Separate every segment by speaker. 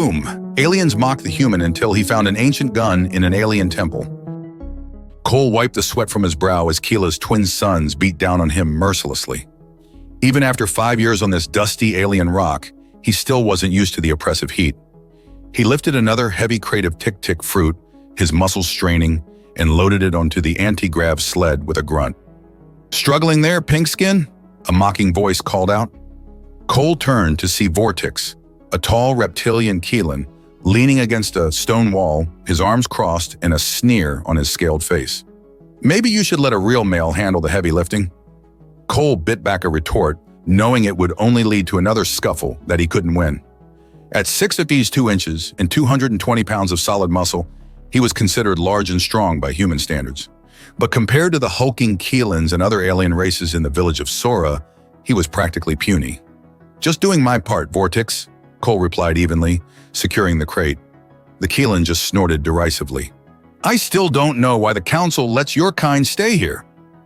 Speaker 1: Boom! Aliens mocked the human until he found an ancient gun in an alien temple. Cole wiped the sweat from his brow as Keela's twin sons beat down on him mercilessly. Even after 5 years on this dusty alien rock, he still wasn't used to the oppressive heat. He lifted another heavy crate of tic-tic fruit, his muscles straining, and loaded it onto the anti-grav sled with a grunt. "Struggling there, Pinkskin?" a mocking voice called out. Cole turned to see Vortex, a tall reptilian Keelan, leaning against a stone wall, his arms crossed and a sneer on his scaled face. "Maybe you should let a real male handle the heavy lifting." Cole bit back a retort, knowing it would only lead to another scuffle that he couldn't win. At 6 feet 2 inches and 220 pounds of solid muscle, he was considered large and strong by human standards. But compared to the hulking Keelans and other alien races in the village of Sora, he was practically puny. "Just doing my part, Vortex," Cole replied evenly, securing the crate. The Keelan just snorted derisively. "I still don't know why the council lets your kind stay here.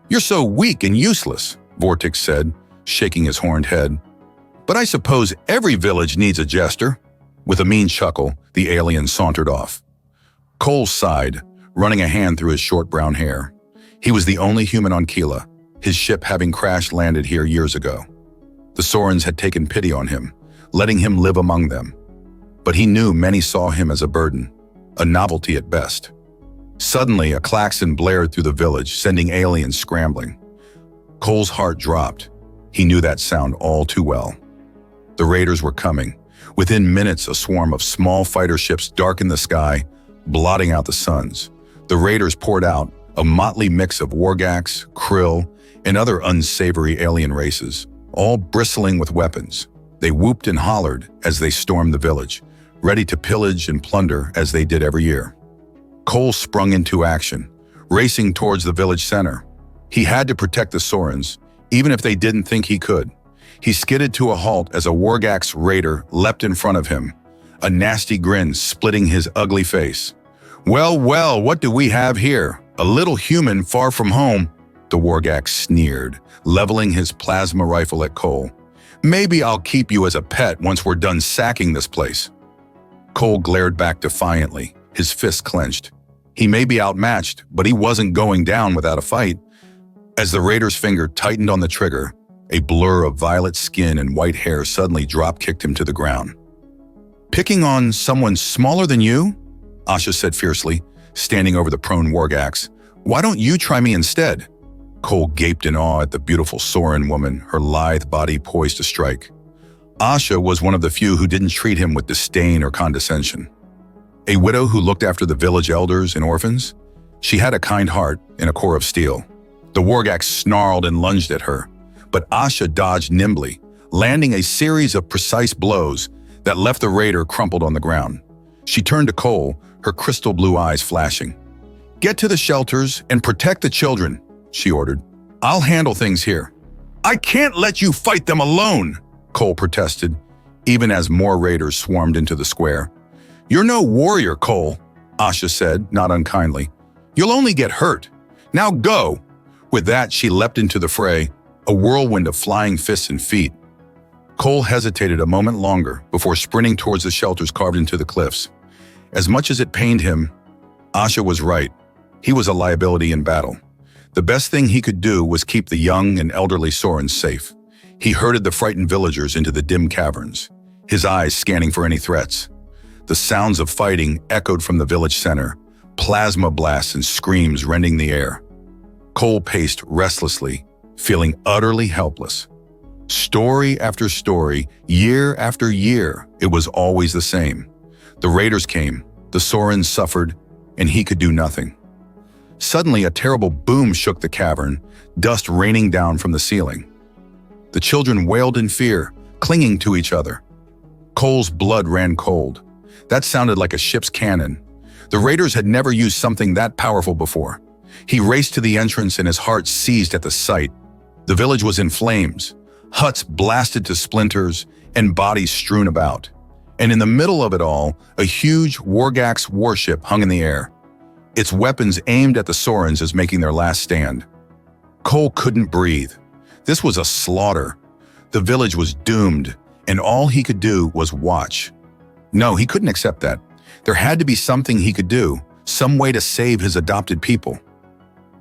Speaker 1: You're so weak and useless," Vortex said, shaking his horned head. "But I suppose every village needs a jester." With a mean chuckle, the alien sauntered off. Cole sighed, running a hand through his short brown hair. He was the only human on Keela, his ship having crash-landed here years ago. The Sorens had taken pity on him, letting him live among them. But he knew many saw him as a burden, a novelty at best. Suddenly, a klaxon blared through the village, sending aliens scrambling. Cole's heart dropped. He knew that sound all too well. The raiders were coming. Within minutes, a swarm of small fighter ships darkened the sky, blotting out the suns. The raiders poured out, a motley mix of wargax, krill, and other unsavory alien races, all bristling with weapons. They whooped and hollered as they stormed the village, ready to pillage and plunder as they did every year. Cole sprung into action, racing towards the village center. He had to protect the Sorens, even if they didn't think he could. He skidded to a halt as a wargax raider leapt in front of him, a nasty grin splitting his ugly face. Well, what do we have here? A little human far from home," the wargax sneered, leveling his plasma rifle at Cole. "Maybe I'll keep you as a pet once we're done sacking this place." Cole glared back defiantly, his fists clenched. He may be outmatched, but he wasn't going down without a fight. As the raider's finger tightened on the trigger, a blur of violet skin and white hair suddenly drop-kicked him to the ground. "Picking on someone smaller than you?" Asha said fiercely, standing over the prone wargax. "Why don't you try me instead?" Cole gaped in awe at the beautiful Soren woman, her lithe body poised to strike. Asha was one of the few who didn't treat him with disdain or condescension. A widow who looked after the village elders and orphans, she had a kind heart and a core of steel. The wargax snarled and lunged at her, but Asha dodged nimbly, landing a series of precise blows that left the raider crumpled on the ground. She turned to Cole, her crystal blue eyes flashing. "Get to the shelters and protect the children," she ordered. "I'll handle things here." "I can't let you fight them alone," Cole protested, even as more raiders swarmed into the square. "You're no warrior, Cole," Asha said, not unkindly. "You'll only get hurt. Now go." With that, she leapt into the fray, a whirlwind of flying fists and feet. Cole hesitated a moment longer before sprinting towards the shelters carved into the cliffs. As much as it pained him, Asha was right. He was a liability in battle. The best thing he could do was keep the young and elderly Sorens safe. He herded the frightened villagers into the dim caverns, his eyes scanning for any threats. The sounds of fighting echoed from the village center, plasma blasts and screams rending the air. Cole paced restlessly, feeling utterly helpless. Story after story, year after year, it was always the same. The raiders came, the Sorens suffered, and he could do nothing. Suddenly, a terrible boom shook the cavern, dust raining down from the ceiling. The children wailed in fear, clinging to each other. Cole's blood ran cold. That sounded like a ship's cannon. The raiders had never used something that powerful before. He raced to the entrance and his heart seized at the sight. The village was in flames, huts blasted to splinters, and bodies strewn about. And in the middle of it all, a huge wargax warship hung in the air, its weapons aimed at the Sorens as making their last stand. Cole couldn't breathe. This was a slaughter. The village was doomed, and all he could do was watch. No, he couldn't accept that. There had to be something he could do, some way to save his adopted people.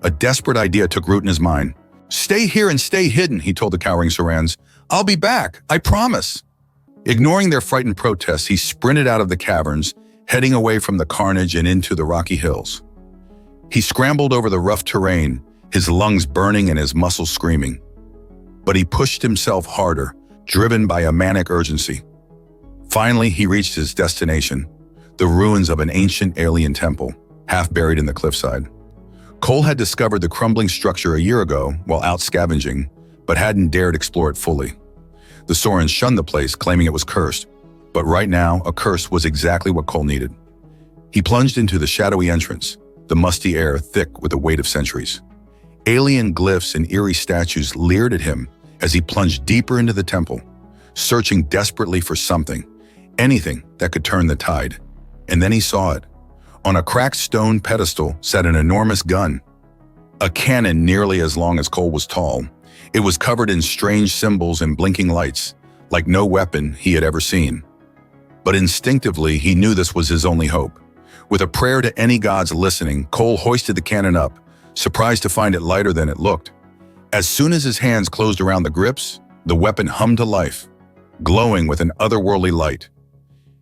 Speaker 1: A desperate idea took root in his mind. "Stay here and stay hidden," he told the cowering Sorans. "I'll be back, I promise." Ignoring their frightened protests, he sprinted out of the caverns, heading away from the carnage and into the rocky hills. He scrambled over the rough terrain, his lungs burning and his muscles screaming. But he pushed himself harder, driven by a manic urgency. Finally, he reached his destination, the ruins of an ancient alien temple, half buried in the cliffside. Cole had discovered the crumbling structure a year ago while out scavenging, but hadn't dared explore it fully. The Sorans shunned the place, claiming it was cursed, but right now, a curse was exactly what Cole needed. He plunged into the shadowy entrance, the musty air thick with the weight of centuries. Alien glyphs and eerie statues leered at him as he plunged deeper into the temple, searching desperately for something, anything that could turn the tide. And then he saw it. On a cracked stone pedestal sat an enormous gun. A cannon nearly as long as Cole was tall. It was covered in strange symbols and blinking lights, like no weapon he had ever seen. But instinctively, he knew this was his only hope. With a prayer to any gods listening, Cole hoisted the cannon up, surprised to find it lighter than it looked. As soon as his hands closed around the grips, the weapon hummed to life, glowing with an otherworldly light.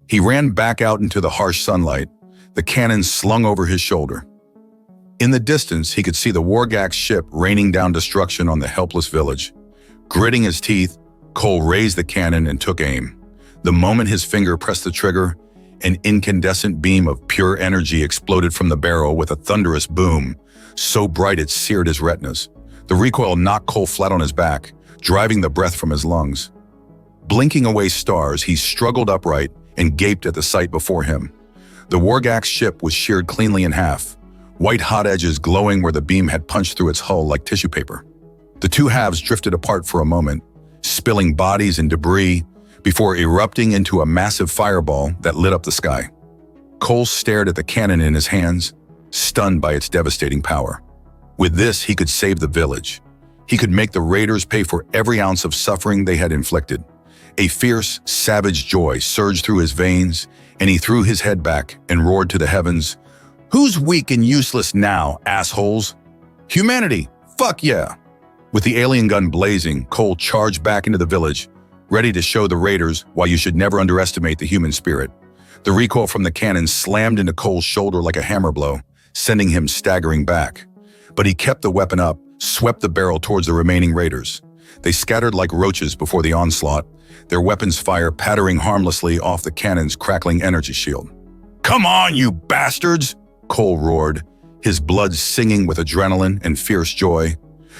Speaker 1: He ran back out into the harsh sunlight, the cannon slung over his shoulder. In the distance, he could see the Wargak's ship raining down destruction on the helpless village. Gritting his teeth, Cole raised the cannon and took aim. The moment his finger pressed the trigger, an incandescent beam of pure energy exploded from the barrel with a thunderous boom, so bright it seared his retinas. The recoil knocked Cole flat on his back, driving the breath from his lungs. Blinking away stars, he struggled upright and gaped at the sight before him. The Wargak's ship was sheared cleanly in half, white hot edges glowing where the beam had punched through its hull like tissue paper. The two halves drifted apart for a moment, spilling bodies and debris, before erupting into a massive fireball that lit up the sky. Cole stared at the cannon in his hands, stunned by its devastating power. With this, he could save the village. He could make the raiders pay for every ounce of suffering they had inflicted. A fierce, savage joy surged through his veins, and he threw his head back and roared to the heavens, "Who's weak and useless now, assholes? Humanity, fuck yeah!" With the alien gun blazing, Cole charged back into the village, ready to show the raiders why you should never underestimate the human spirit. The recoil from the cannon slammed into Cole's shoulder like a hammer blow, sending him staggering back. But he kept the weapon up, swept the barrel towards the remaining raiders. They scattered like roaches before the onslaught, their weapons' fire pattering harmlessly off the cannon's crackling energy shield. "Come on, you bastards!" Cole roared, his blood singing with adrenaline and fierce joy.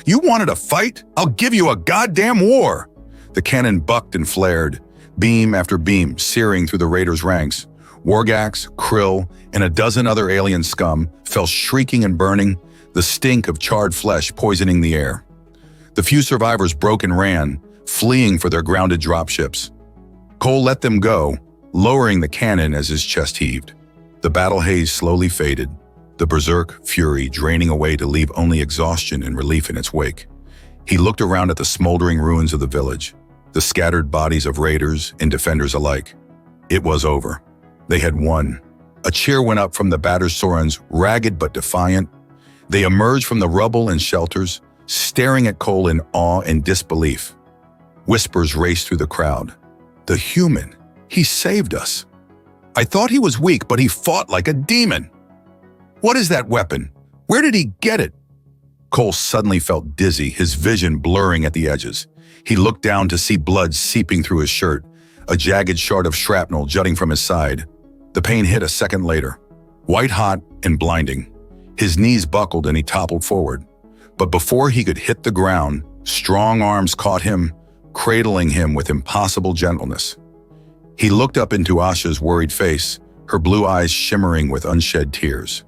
Speaker 1: "You wanted a fight? I'll give you a goddamn war!" The cannon bucked and flared, beam after beam searing through the raiders' ranks. Wargaks, Krill, and a dozen other alien scum fell shrieking and burning, the stink of charred flesh poisoning the air. The few survivors broke and ran, fleeing for their grounded dropships. Cole let them go, lowering the cannon as his chest heaved. The battle haze slowly faded, the berserk fury draining away to leave only exhaustion and relief in its wake. He looked around at the smoldering ruins of the village, the scattered bodies of raiders and defenders alike. It was over. They had won. A cheer went up from the battered Sorans, ragged but defiant. They emerged from the rubble and shelters, staring at Cole in awe and disbelief. Whispers raced through the crowd. "The human! He saved us! I thought he was weak, but he fought like a demon! What is that weapon? Where did he get it?" Cole suddenly felt dizzy, his vision blurring at the edges. He looked down to see blood seeping through his shirt, a jagged shard of shrapnel jutting from his side. The pain hit a second later, white-hot and blinding. His knees buckled and he toppled forward. But before he could hit the ground, strong arms caught him, cradling him with impossible gentleness. He looked up into Asha's worried face, her blue eyes shimmering with unshed tears.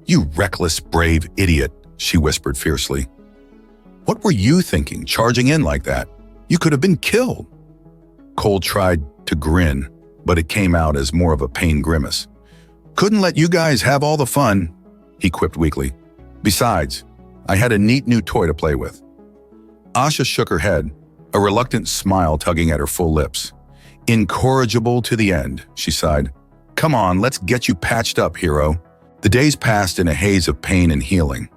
Speaker 1: "You reckless, brave idiot," she whispered fiercely. "What were you thinking, charging in like that? You could have been killed." Cole tried to grin, but it came out as more of a pained grimace. "Couldn't let you guys have all the fun," he quipped weakly. "Besides, I had a neat new toy to play with." Asha shook her head, a reluctant smile tugging at her full lips. Incorrigible to the end, she sighed. Come on, let's get you patched up, hero. The days passed in a haze of pain and healing.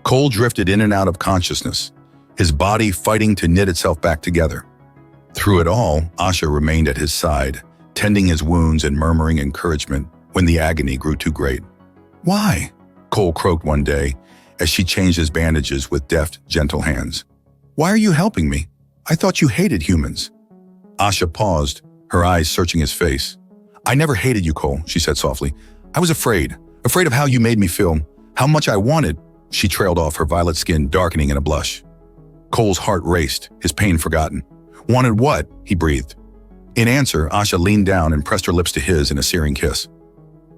Speaker 1: Cole drifted in and out of consciousness, his body fighting to knit itself back together. Through it all, Asha remained at his side, tending his wounds and murmuring encouragement when the agony grew too great. Why? Cole croaked one day as she changed his bandages with deft, gentle hands. Why are you helping me? I thought you hated humans. Asha paused, her eyes searching his face. I never hated you, Cole, she said softly. I was afraid of how you made me feel, how much I wanted. She trailed off, her violet skin darkening in a blush. Cole's heart raced, his pain forgotten. Wanted what? He breathed. In answer, Asha leaned down and pressed her lips to his in a searing kiss.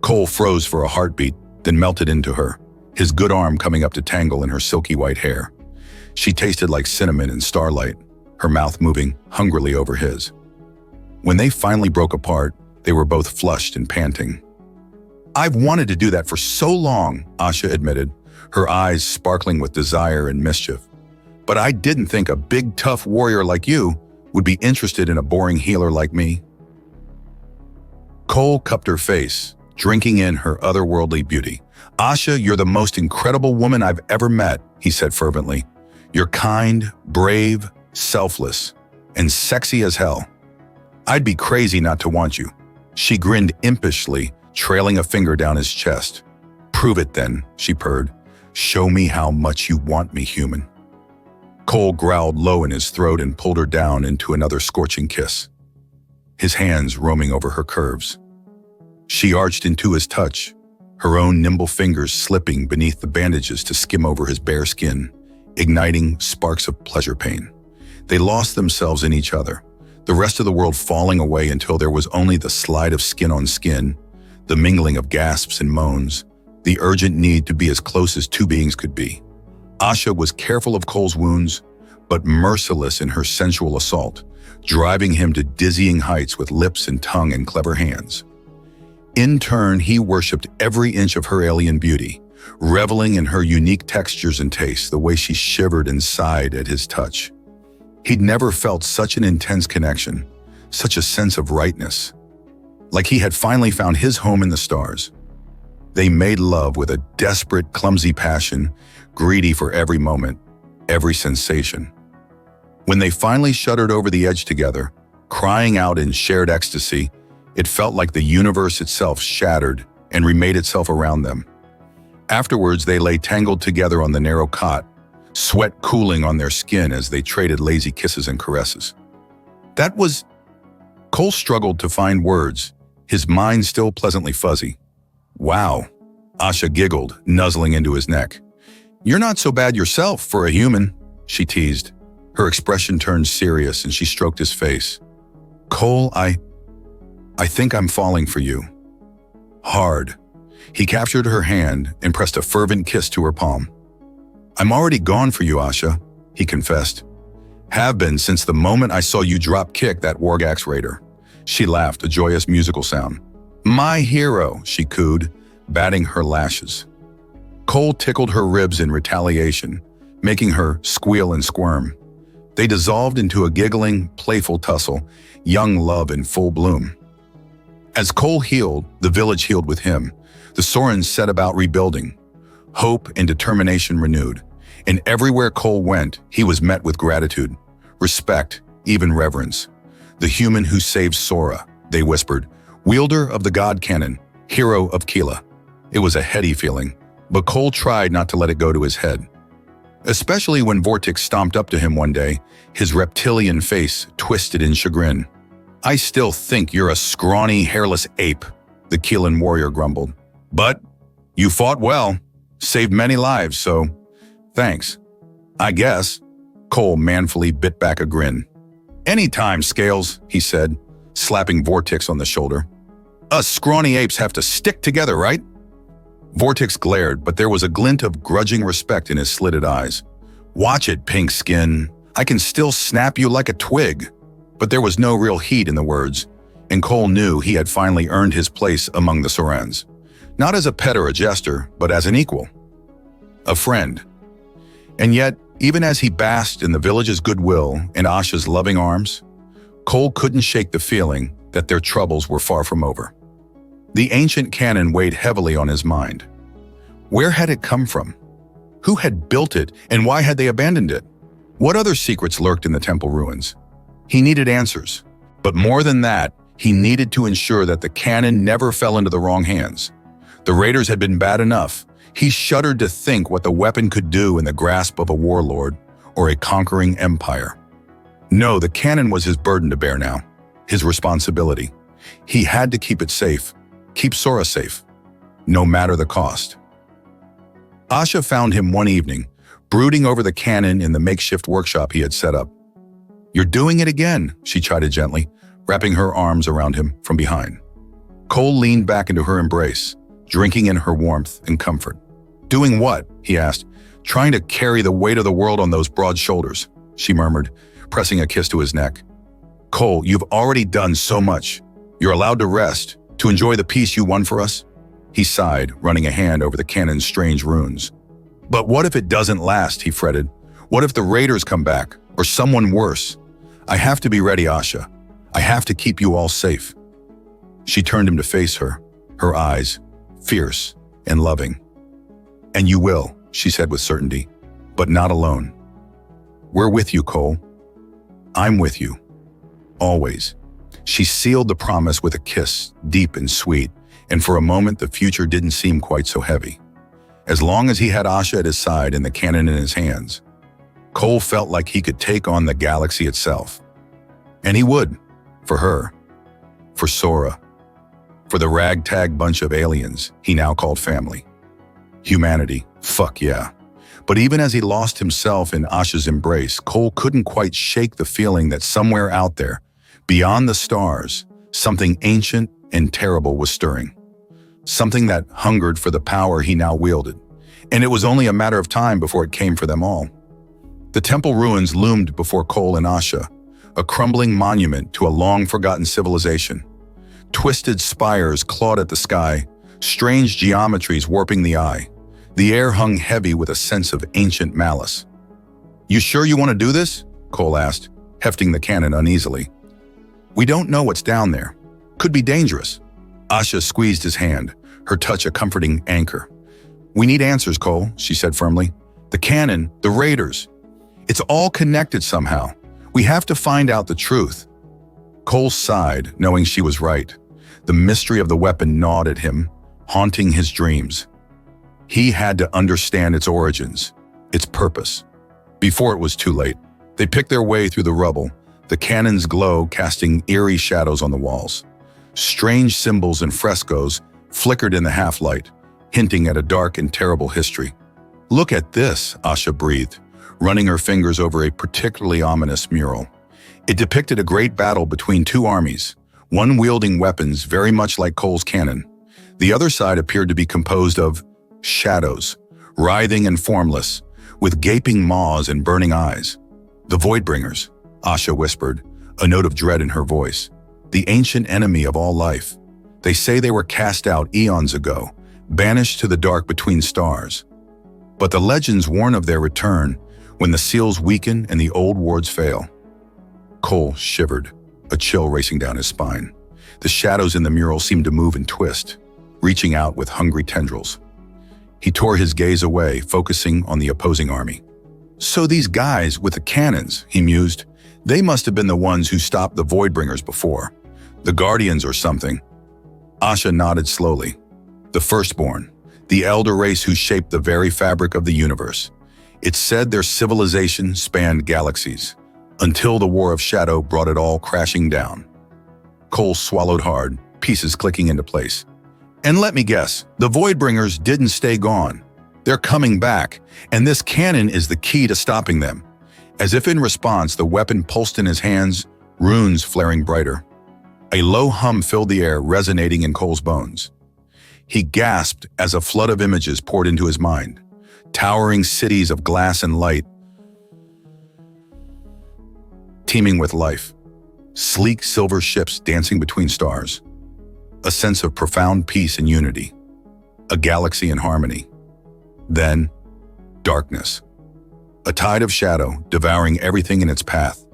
Speaker 1: Cole froze for a heartbeat, then melted into her, his good arm coming up to tangle in her silky white hair. She tasted like cinnamon and starlight, her mouth moving hungrily over his. When they finally broke apart, they were both flushed and panting. I've wanted to do that for so long, Asha admitted, her eyes sparkling with desire and mischief. But I didn't think a big, tough warrior like you would be interested in a boring healer like me. Cole cupped her face, drinking in her otherworldly beauty. Asha, you're the most incredible woman I've ever met, he said fervently. You're kind, brave, selfless, and sexy as hell. I'd be crazy not to want you. She grinned impishly, trailing a finger down his chest. Prove it then, she purred. Show me how much you want me, human. Cole growled low in his throat and pulled her down into another scorching kiss, his hands roaming over her curves. She arched into his touch, her own nimble fingers slipping beneath the bandages to skim over his bare skin, igniting sparks of pleasure pain. They lost themselves in each other, the rest of the world falling away until there was only the slide of skin on skin, the mingling of gasps and moans, the urgent need to be as close as two beings could be. Asha was careful of Cole's wounds, but merciless in her sensual assault, driving him to dizzying heights with lips and tongue and clever hands. In turn, he worshipped every inch of her alien beauty, reveling in her unique textures and tastes, the way she shivered and sighed at his touch. He'd never felt such an intense connection, such a sense of rightness, like he had finally found his home in the stars. They made love with a desperate, clumsy passion, greedy for every moment, every sensation. When they finally shuddered over the edge together, crying out in shared ecstasy, it felt like the universe itself shattered and remade itself around them. Afterwards, they lay tangled together on the narrow cot, sweat cooling on their skin as they traded lazy kisses and caresses. Cole struggled to find words, his mind still pleasantly fuzzy. Wow, Asha giggled, nuzzling into his neck. You're not so bad yourself for a human, she teased. Her expression turned serious and she stroked his face. Cole, I think I'm falling for you. Hard. He captured her hand and pressed a fervent kiss to her palm. I'm already gone for you, Asha, he confessed. Have been since the moment I saw you drop kick that Wargax raider. She laughed, a joyous musical sound. My hero, she cooed, batting her lashes. Cole tickled her ribs in retaliation, making her squeal and squirm. They dissolved into a giggling, playful tussle, young love in full bloom. As Cole healed, the village healed with him. The Sorens set about rebuilding, hope and determination renewed. And everywhere Cole went, he was met with gratitude, respect, even reverence. The human who saved Sora, they whispered, wielder of the god cannon, hero of Keela. It was a heady feeling, but Cole tried not to let it go to his head. Especially when Vortex stomped up to him one day, his reptilian face twisted in chagrin. I still think you're a scrawny, hairless ape, the Keelan warrior grumbled. But you fought well, saved many lives, so thanks. I guess. Cole manfully bit back a grin. Anytime, Scales, he said, slapping Vortex on the shoulder. Us scrawny apes have to stick together, right? Vortex glared, but there was a glint of grudging respect in his slitted eyes. Watch it, pink skin. I can still snap you like a twig. But there was no real heat in the words, and Cole knew he had finally earned his place among the Sorens. Not as a pet or a jester, but as an equal. A friend. And yet, even as he basked in the village's goodwill and Asha's loving arms, Cole couldn't shake the feeling that their troubles were far from over. The ancient cannon weighed heavily on his mind. Where had it come from? Who had built it, and why had they abandoned it? What other secrets lurked in the temple ruins? He needed answers. But more than that, he needed to ensure that the cannon never fell into the wrong hands. The raiders had been bad enough. He shuddered to think what the weapon could do in the grasp of a warlord or a conquering empire. No, the cannon was his burden to bear now, his responsibility. He had to keep it safe, keep Sora safe, no matter the cost. Asha found him one evening, brooding over the cannon in the makeshift workshop he had set up. "You're doing it again," she chided gently, wrapping her arms around him from behind. Cole leaned back into her embrace, drinking in her warmth and comfort. "Doing what?" he asked. "Trying to carry the weight of the world on those broad shoulders," she murmured, pressing a kiss to his neck. "Cole, you've already done so much. You're allowed to rest, to enjoy the peace you won for us." He sighed, running a hand over the cannon's strange runes. "But what if it doesn't last?" he fretted. "What if the raiders come back, or someone worse? I have to be ready, Asha. I have to keep you all safe." She turned him to face her, her eyes fierce and loving. "And you will," she said with certainty, "but not alone. We're with you, Cole. I'm with you. Always." She sealed the promise with a kiss, deep and sweet, and for a moment the future didn't seem quite so heavy. As long as he had Asha at his side and the cannon in his hands, Cole felt like he could take on the galaxy itself. And he would, for her, for Sora, for the ragtag bunch of aliens he now called family. Humanity, fuck yeah. But even as he lost himself in Asha's embrace, Cole couldn't quite shake the feeling that somewhere out there, beyond the stars, something ancient and terrible was stirring. Something that hungered for the power he now wielded. And it was only a matter of time before it came for them all. The temple ruins loomed before Cole and Asha, a crumbling monument to a long-forgotten civilization. Twisted spires clawed at the sky, strange geometries warping the eye. The air hung heavy with a sense of ancient malice. "You sure you want to do this?" Cole asked, hefting the cannon uneasily. "We don't know what's down there. Could be dangerous." Asha squeezed his hand, her touch a comforting anchor. "We need answers, Cole," she said firmly. "The cannon, the raiders. It's all connected somehow. We have to find out the truth." Cole sighed, knowing she was right. The mystery of the weapon gnawed at him, haunting his dreams. He had to understand its origins, its purpose. Before it was too late, they picked their way through the rubble, the cannon's glow casting eerie shadows on the walls. Strange symbols and frescoes flickered in the half-light, hinting at a dark and terrible history. "Look at this," Asha breathed, running her fingers over a particularly ominous mural. It depicted a great battle between two armies, one wielding weapons very much like Cole's cannon. The other side appeared to be composed of shadows, writhing and formless, with gaping maws and burning eyes. "The Voidbringers," Asha whispered, a note of dread in her voice. "The ancient enemy of all life. They say they were cast out eons ago, banished to the dark between stars. But the legends warn of their return when the seals weaken and the old wards fail." Cole shivered, a chill racing down his spine. The shadows in the mural seemed to move and twist, reaching out with hungry tendrils. He tore his gaze away, focusing on the opposing army. "So these guys with the cannons," he mused, "they must have been the ones who stopped the Voidbringers before. The Guardians or something." Asha nodded slowly. "The Firstborn, the elder race who shaped the very fabric of the universe. It's said their civilization spanned galaxies, until the War of Shadow brought it all crashing down." Cole swallowed hard, pieces clicking into place. "And let me guess, the Voidbringers didn't stay gone. They're coming back, and this cannon is the key to stopping them." As if in response, the weapon pulsed in his hands, runes flaring brighter. A low hum filled the air, resonating in Cole's bones. He gasped as a flood of images poured into his mind. Towering cities of glass and light, teeming with life. Sleek silver ships dancing between stars. A sense of profound peace and unity. A galaxy in harmony. Then, darkness. A tide of shadow devouring everything in its path.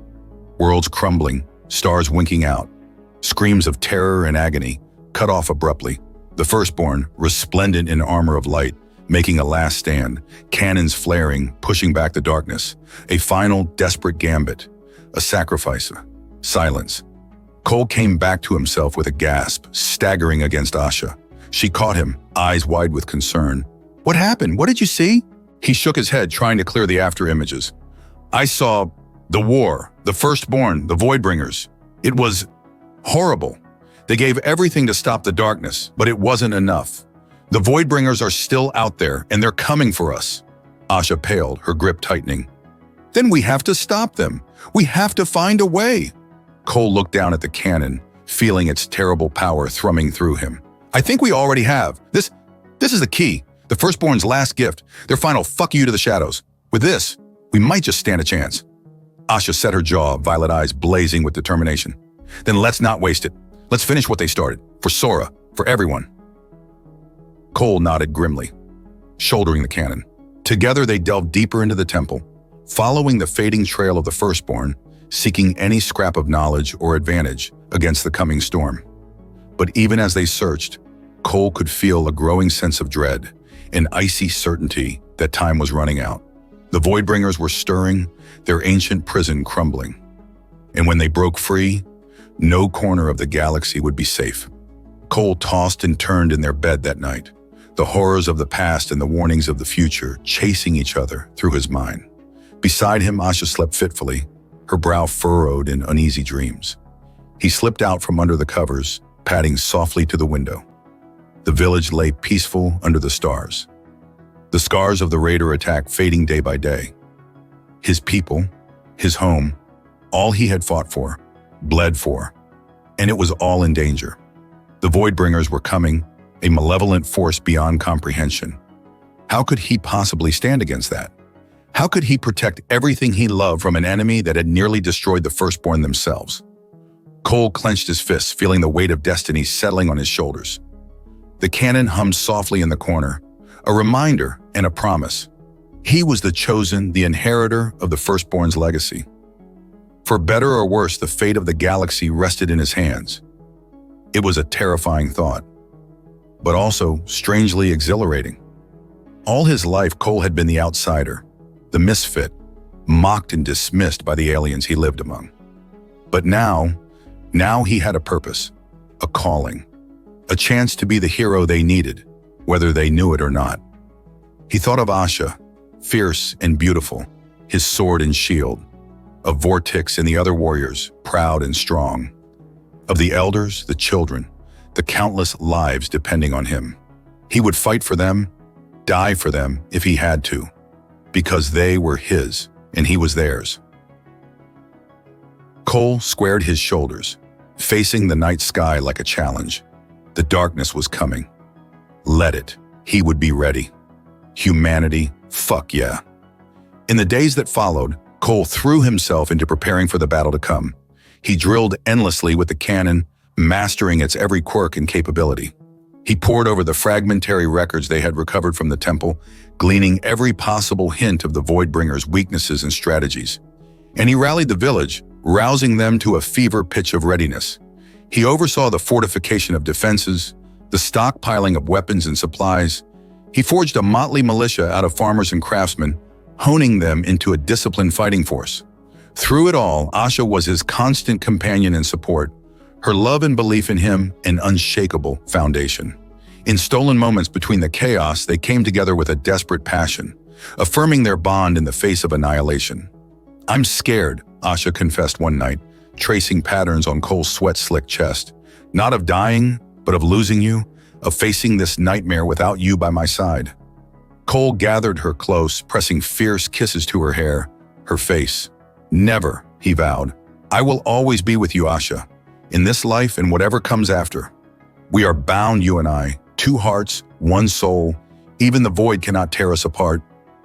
Speaker 1: Worlds crumbling, stars winking out. Screams of terror and agony, cut off abruptly. The firstborn, resplendent in armor of light, making a last stand, cannons flaring, pushing back the darkness. A final, desperate gambit. A sacrifice. Silence. Cole came back to himself with a gasp, staggering against Asha. She caught him, eyes wide with concern. "What happened? What did you see?" He shook his head, trying to clear the after images. "I saw the war, the firstborn, the Voidbringers. It was horrible. They gave everything to stop the darkness, but it wasn't enough. The Voidbringers are still out there, and they're coming for us." Asha paled, her grip tightening. "Then we have to stop them. We have to find a way." Cole looked down at the cannon, feeling its terrible power thrumming through him. "I think we already have. This is the key. The firstborn's last gift, their final fuck you to the shadows. With this, we might just stand a chance." Asha set her jaw, violet eyes blazing with determination. "Then let's not waste it. Let's finish what they started. For Sora, for everyone." Cole nodded grimly, shouldering the cannon. Together they delved deeper into the temple, following the fading trail of the firstborn, seeking any scrap of knowledge or advantage against the coming storm. But even as they searched, Cole could feel a growing sense of dread, an icy certainty that time was running out. The Voidbringers were stirring, their ancient prison crumbling. And when they broke free, no corner of the galaxy would be safe. Cole tossed and turned in their bed that night, the horrors of the past and the warnings of the future chasing each other through his mind. Beside him, Asha slept fitfully, her brow furrowed in uneasy dreams. He slipped out from under the covers, padding softly to the window. The village lay peaceful under the stars, the scars of the raider attack fading day by day. His people, his home, all he had fought for, bled for, and it was all in danger. The Voidbringers were coming, a malevolent force beyond comprehension. How could he possibly stand against that? How could he protect everything he loved from an enemy that had nearly destroyed the firstborn themselves? Cole clenched his fists, feeling the weight of destiny settling on his shoulders. The cannon hummed softly in the corner, a reminder and a promise. He was the chosen, the inheritor of the firstborn's legacy. For better or worse, the fate of the galaxy rested in his hands. It was a terrifying thought, but also strangely exhilarating. All his life, Cole had been the outsider, the misfit, mocked and dismissed by the aliens he lived among. But now he had a purpose, a calling, a chance to be the hero they needed, whether they knew it or not. He thought of Asha, fierce and beautiful, his sword and shield, of Vortex and the other warriors, proud and strong, of the elders, the children, the countless lives depending on him. He would fight for them, die for them if he had to, because they were his and he was theirs. Cole squared his shoulders, facing the night sky like a challenge. The darkness was coming. Let it. He would be ready. Humanity, fuck yeah. In the days that followed, Cole threw himself into preparing for the battle to come. He drilled endlessly with the cannon, mastering its every quirk and capability. He pored over the fragmentary records they had recovered from the temple, gleaning every possible hint of the Voidbringers' weaknesses and strategies. And he rallied the village, rousing them to a fever pitch of readiness. He oversaw the fortification of defenses, the stockpiling of weapons and supplies. He forged a motley militia out of farmers and craftsmen, honing them into a disciplined fighting force. Through it all, Asha was his constant companion and support, her love and belief in him an unshakable foundation. In stolen moments between the chaos, they came together with a desperate passion, affirming their bond in the face of annihilation. "I'm scared," Asha confessed one night, tracing patterns on Cole's sweat-slicked chest. "Not of dying, but of losing you, of facing this nightmare without you by my side." Cole gathered her close, pressing fierce kisses to her hair, her face. "Never," he vowed. "I will always be with you, Asha, in this life and whatever comes after. We are bound, you and I, two hearts, one soul. Even the void cannot tear us apart."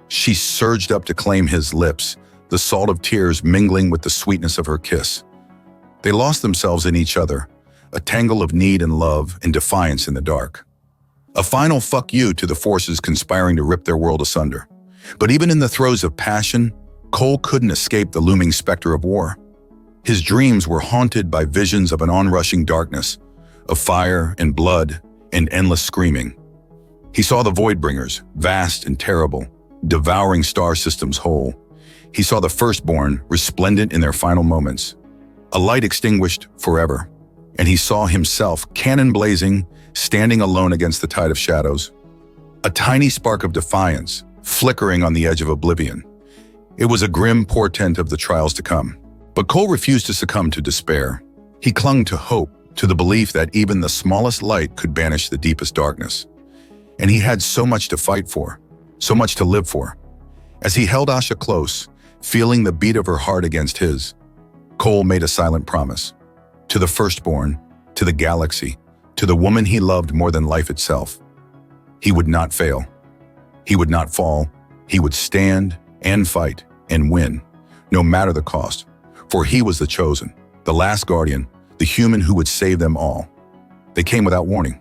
Speaker 1: She surged up to claim his lips, the salt of tears mingling with the sweetness of her kiss. They lost themselves in each other, a tangle of need and love and defiance in the dark. A final fuck you to the forces conspiring to rip their world asunder. But even in the throes of passion, Cole couldn't escape the looming specter of war. His dreams were haunted by visions of an onrushing darkness, of fire and blood and endless screaming. He saw the Voidbringers, vast and terrible, devouring star systems whole. He saw the Firstborn, resplendent in their final moments, a light extinguished forever. And he saw himself, cannon blazing, standing alone against the tide of shadows, a tiny spark of defiance, flickering on the edge of oblivion. It was a grim portent of the trials to come. But Cole refused to succumb to despair. He clung to hope, to the belief that even the smallest light could banish the deepest darkness. And he had so much to fight for, so much to live for. As he held Asha close, feeling the beat of her heart against his, Cole made a silent promise. To the Firstborn, to the galaxy, to the woman he loved more than life itself. He would not fail. He would not fall. He would stand and fight and win, no matter the cost. For he was the chosen, the last guardian, the human who would save them all. They came without warning.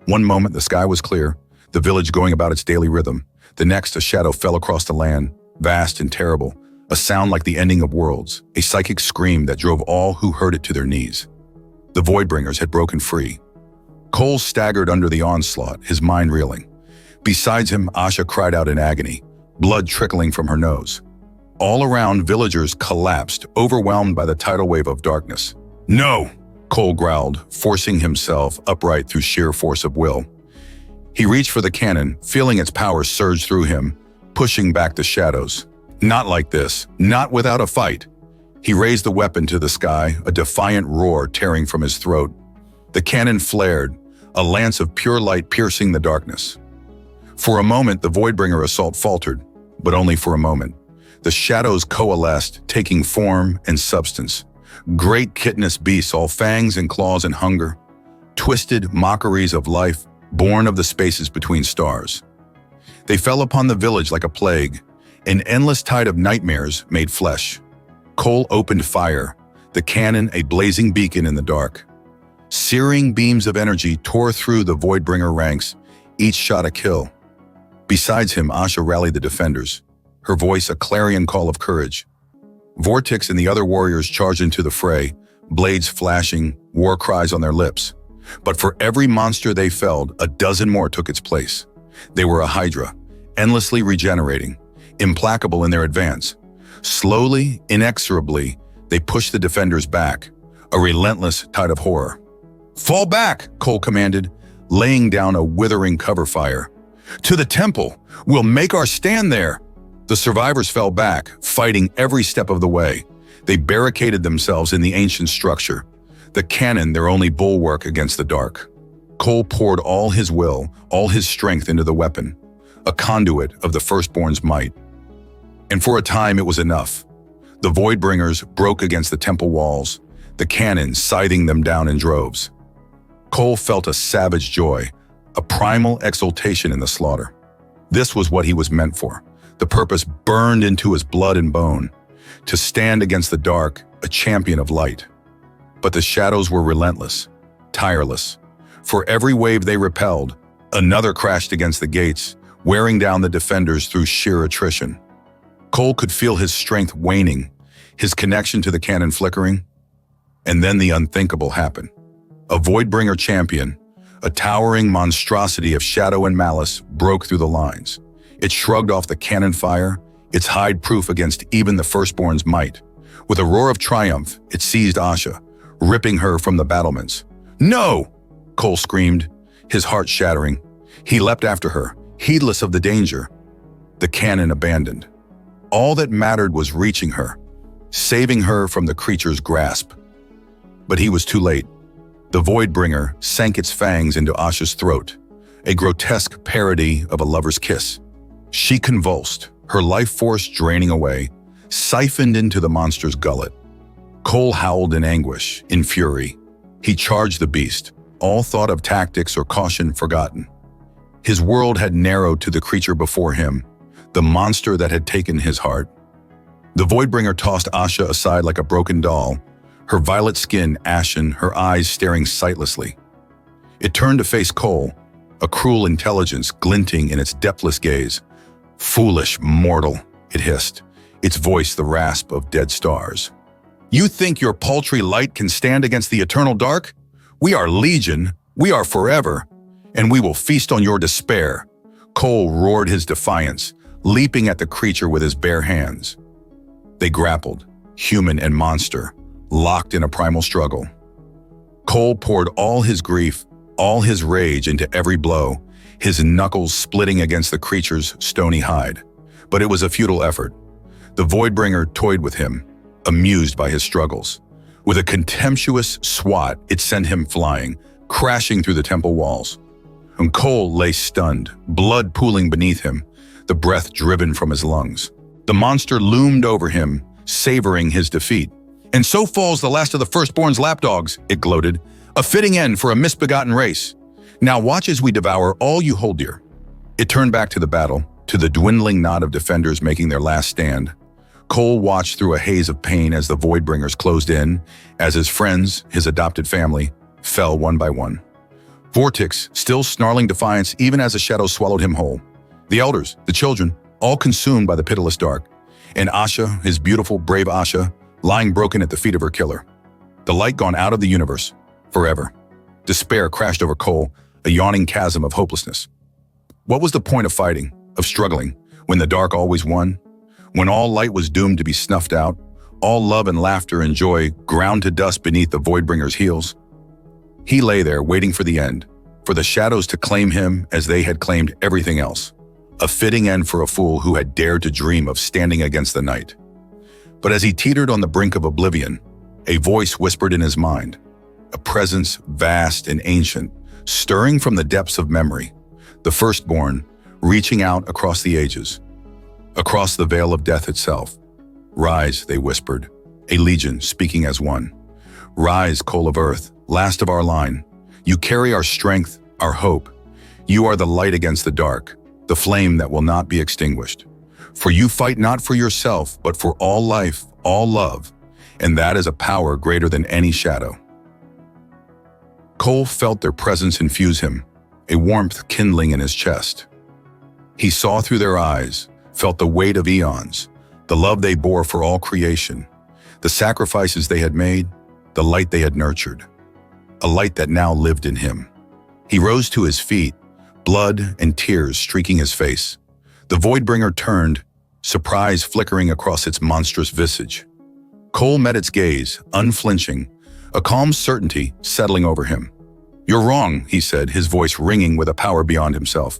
Speaker 1: One moment the sky was clear, the village going about its daily rhythm. The next, a shadow fell across the land, vast and terrible, a sound like the ending of worlds, a psychic scream that drove all who heard it to their knees. The Voidbringers had broken free. Cole staggered under the onslaught, his mind reeling. Besides him, Asha cried out in agony, blood trickling from her nose. All around, villagers collapsed, overwhelmed by the tidal wave of darkness. "No!" Cole growled, forcing himself upright through sheer force of will. He reached for the cannon, feeling its power surge through him, pushing back the shadows. Not like this, not without a fight. He raised the weapon to the sky, a defiant roar tearing from his throat. The cannon flared, a lance of pure light piercing the darkness. For a moment, the Voidbringer assault faltered, but only for a moment. The shadows coalesced, taking form and substance. Great chitinous beasts, all fangs and claws and hunger. Twisted mockeries of life, born of the spaces between stars. They fell upon the village like a plague, an endless tide of nightmares made flesh. Cole opened fire, the cannon a blazing beacon in the dark. Searing beams of energy tore through the Voidbringer ranks, each shot a kill. Besides him, Asha rallied the defenders, her voice a clarion call of courage. Vortex and the other warriors charged into the fray, blades flashing, war cries on their lips. But for every monster they felled, a dozen more took its place. They were a hydra, endlessly regenerating, implacable in their advance. Slowly, inexorably, they pushed the defenders back, a relentless tide of horror. "Fall back," Cole commanded, laying down a withering cover fire. "To the temple! We'll make our stand there!" The survivors fell back, fighting every step of the way. They barricaded themselves in the ancient structure, the cannon their only bulwark against the dark. Cole poured all his will, all his strength into the weapon, a conduit of the Firstborn's might. And for a time it was enough. The Voidbringers broke against the temple walls, the cannon scything them down in droves. Cole felt a savage joy, a primal exultation in the slaughter. This was what he was meant for. The purpose burned into his blood and bone, to stand against the dark, a champion of light. But the shadows were relentless, tireless. For every wave they repelled, another crashed against the gates, wearing down the defenders through sheer attrition. Cole could feel his strength waning, his connection to the cannon flickering. And then the unthinkable happened. A Voidbringer champion, a towering monstrosity of shadow and malice, broke through the lines. It shrugged off the cannon fire, its hide proof against even the Firstborn's might. With a roar of triumph, it seized Asha, ripping her from the battlements. "No!" Cole screamed, his heart shattering. He leapt after her, heedless of the danger. The cannon abandoned. All that mattered was reaching her, saving her from the creature's grasp. But he was too late. The Voidbringer sank its fangs into Asha's throat, a grotesque parody of a lover's kiss. She convulsed, her life force draining away, siphoned into the monster's gullet. Cole howled in anguish, in fury. He charged the beast, all thought of tactics or caution forgotten. His world had narrowed to the creature before him, the monster that had taken his heart. The Voidbringer tossed Asha aside like a broken doll, her violet skin ashen, her eyes staring sightlessly. It turned to face Cole, a cruel intelligence glinting in its depthless gaze. "Foolish mortal," it hissed, its voice the rasp of dead stars. You think your paltry light can stand against the eternal dark? We are legion, we are forever, and we will feast on your despair." Cole roared his defiance, leaping at the creature with his bare hands. They grappled, human and monster, locked in a primal struggle. Cole poured all his grief, all his rage into every blow, his knuckles splitting against the creature's stony hide. But it was a futile effort. The Voidbringer toyed with him, amused by his struggles. With a contemptuous swat, it sent him flying, crashing through the temple walls. And Cole lay stunned, blood pooling beneath him, the breath driven from his lungs. The monster loomed over him, savoring his defeat. "And so falls the last of the firstborn's lapdogs," it gloated. "A fitting end for a misbegotten race. Now watch as we devour all you hold dear." It turned back to the battle, to the dwindling knot of defenders making their last stand. Cole watched through a haze of pain as the Voidbringers closed in, as his friends, his adopted family, fell one by one. Vortex, still snarling defiance even as the shadows swallowed him whole. The elders, the children, all consumed by the pitiless dark. And Asha, his beautiful, brave Asha, lying broken at the feet of her killer. The light gone out of the universe, forever. Despair crashed over Cole, a yawning chasm of hopelessness. What was the point of fighting, of struggling, when the dark always won? When all light was doomed to be snuffed out, all love and laughter and joy ground to dust beneath the Voidbringer's heels? He lay there waiting for the end, for the shadows to claim him as they had claimed everything else. A fitting end for a fool who had dared to dream of standing against the night. But as he teetered on the brink of oblivion, a voice whispered in his mind, a presence vast and ancient, stirring from the depths of memory, the firstborn, reaching out across the ages, across the veil of death itself. "Rise," they whispered, a legion speaking as one. "Rise, Cole of Earth, last of our line. You carry our strength, our hope. You are the light against the dark, the flame that will not be extinguished. For you fight not for yourself, but for all life, all love, and that is a power greater than any shadow." Cole felt their presence infuse him, a warmth kindling in his chest. He saw through their eyes, felt the weight of eons, the love they bore for all creation, the sacrifices they had made, the light they had nurtured, a light that now lived in him. He rose to his feet, blood and tears streaking his face. The Voidbringer turned, surprise flickering across its monstrous visage. Cole met its gaze, unflinching, a calm certainty settling over him. "You're wrong," he said, his voice ringing with a power beyond himself.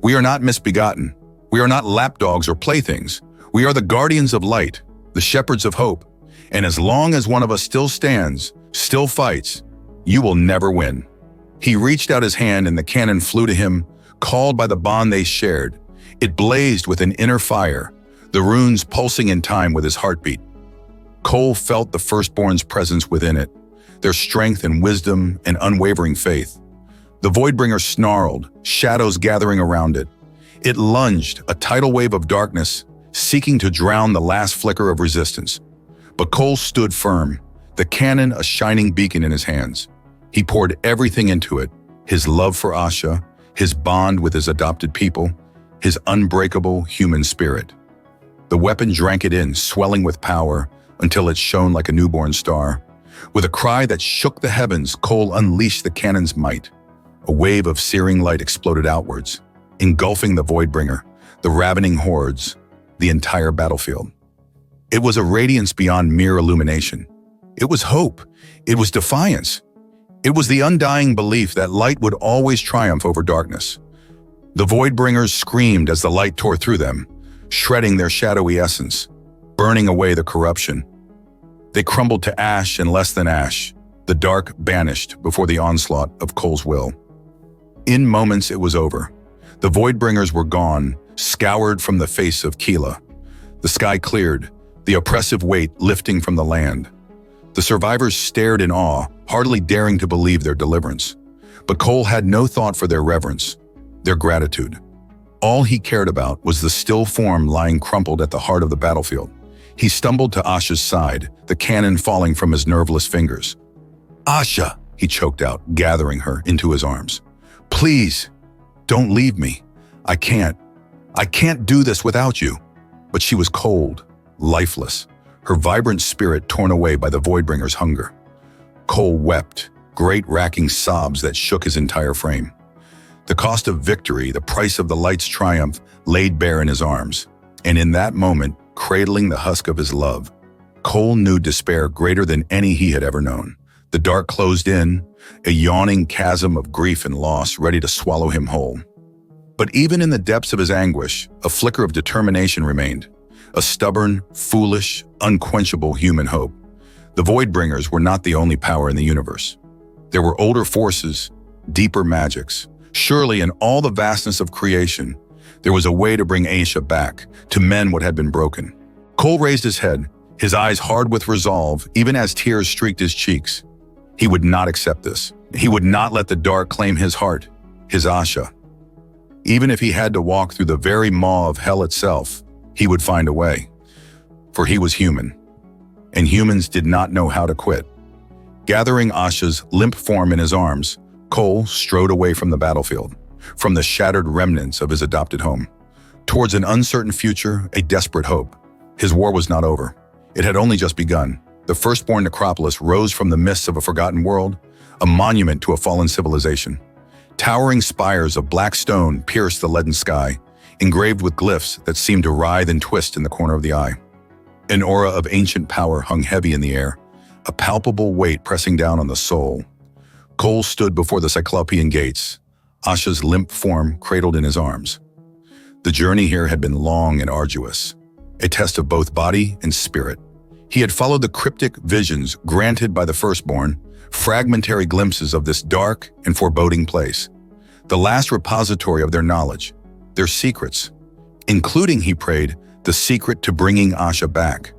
Speaker 1: "We are not misbegotten. We are not lapdogs or playthings. We are the guardians of light, the shepherds of hope. And as long as one of us still stands, still fights, you will never win." He reached out his hand and the cannon flew to him, called by the bond they shared. It blazed with an inner fire, the runes pulsing in time with his heartbeat. Cole felt the firstborn's presence within it, their strength and wisdom and unwavering faith. The Voidbringer snarled, shadows gathering around it. It lunged, a tidal wave of darkness, seeking to drown the last flicker of resistance. But Cole stood firm, the cannon a shining beacon in his hands. He poured everything into it, his love for Asha, his bond with his adopted people, his unbreakable human spirit. The weapon drank it in, swelling with power, until it shone like a newborn star. With a cry that shook the heavens, Cole unleashed the cannon's might. A wave of searing light exploded outwards, engulfing the Voidbringer, the ravening hordes, the entire battlefield. It was a radiance beyond mere illumination. It was hope. It was defiance. It was the undying belief that light would always triumph over darkness. The Voidbringers screamed as the light tore through them, shredding their shadowy essence, burning away the corruption. They crumbled to ash and less than ash, the dark banished before the onslaught of Cole's will. In moments it was over. The Voidbringers were gone, scoured from the face of Keela. The sky cleared, the oppressive weight lifting from the land. The survivors stared in awe, hardly daring to believe their deliverance. But Cole had no thought for their reverence, their gratitude. All he cared about was the still form lying crumpled at the heart of the battlefield. He stumbled to Asha's side, the cannon falling from his nerveless fingers. "Asha," he choked out, gathering her into his arms. "Please, don't leave me. I can't do this without you." But she was cold, lifeless, her vibrant spirit torn away by the Voidbringer's hunger. Cole wept, great racking sobs that shook his entire frame. The cost of victory, the price of the light's triumph, laid bare in his arms. And in that moment, cradling the husk of his love, Cole knew despair greater than any he had ever known. The dark closed in, a yawning chasm of grief and loss ready to swallow him whole. But even in the depths of his anguish, a flicker of determination remained, a stubborn, foolish, unquenchable human hope. The Voidbringers were not the only power in the universe. There were older forces, deeper magics. Surely in all the vastness of creation, there was a way to bring Aisha back, to mend what had been broken. Cole raised his head, his eyes hard with resolve, even as tears streaked his cheeks. He would not accept this. He would not let the dark claim his heart, his Asha. Even if he had to walk through the very maw of hell itself, he would find a way. For he was human, and humans did not know how to quit. Gathering Asha's limp form in his arms, Cole strode away from the battlefield, from the shattered remnants of his adopted home, towards an uncertain future, a desperate hope. His war was not over. It had only just begun. The firstborn necropolis rose from the mists of a forgotten world, a monument to a fallen civilization. Towering spires of black stone pierced the leaden sky, engraved with glyphs that seemed to writhe and twist in the corner of the eye. An aura of ancient power hung heavy in the air, a palpable weight pressing down on the soul. Cole stood before the Cyclopean gates, Asha's limp form cradled in his arms. The journey here had been long and arduous, a test of both body and spirit. He had followed the cryptic visions granted by the firstborn, fragmentary glimpses of this dark and foreboding place, the last repository of their knowledge, their secrets, including, he prayed, the secret to bringing Asha back.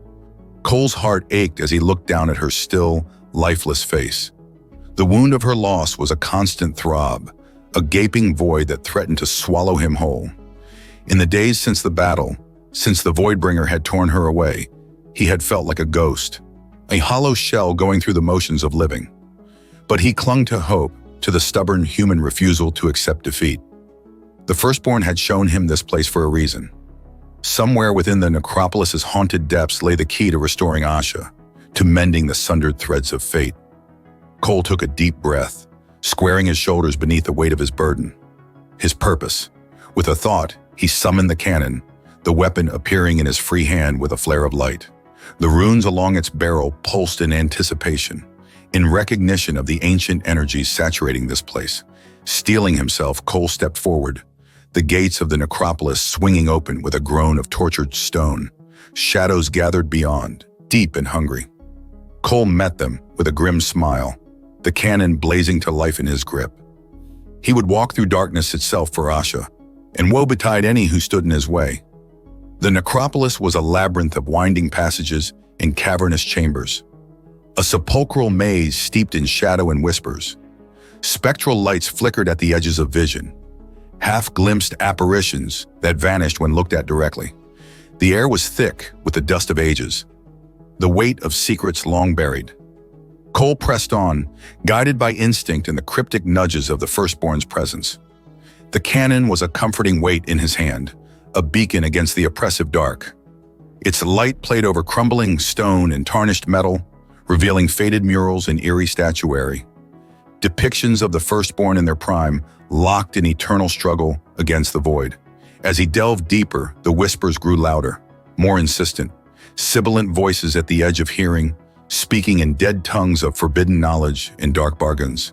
Speaker 1: Cole's heart ached as he looked down at her still, lifeless face. The wound of her loss was a constant throb, a gaping void that threatened to swallow him whole. In the days since the battle, since the Voidbringer had torn her away, he had felt like a ghost, a hollow shell going through the motions of living. But he clung to hope, to the stubborn human refusal to accept defeat. The firstborn had shown him this place for a reason. Somewhere within the necropolis's haunted depths lay the key to restoring Asha, to mending the sundered threads of fate. Cole took a deep breath, squaring his shoulders beneath the weight of his burden. His purpose. With a thought, he summoned the cannon, the weapon appearing in his free hand with a flare of light. The runes along its barrel pulsed in anticipation, in recognition of the ancient energies saturating this place. Steeling himself, Cole stepped forward, the gates of the necropolis swinging open with a groan of tortured stone. Shadows gathered beyond, deep and hungry. Cole met them with a grim smile, the cannon blazing to life in his grip. He would walk through darkness itself for Asha, and woe betide any who stood in his way. The necropolis was a labyrinth of winding passages and cavernous chambers, a sepulchral maze steeped in shadow and whispers. Spectral lights flickered at the edges of vision, half-glimpsed apparitions that vanished when looked at directly. The air was thick with the dust of ages, the weight of secrets long buried. Cole pressed on, guided by instinct and the cryptic nudges of the firstborn's presence. The cannon was a comforting weight in his hand, a beacon against the oppressive dark. Its light played over crumbling stone and tarnished metal, revealing faded murals and eerie statuary. Depictions of the firstborn in their prime, locked in eternal struggle against the void. As he delved deeper, the whispers grew louder, more insistent, sibilant voices at the edge of hearing, speaking in dead tongues of forbidden knowledge and dark bargains.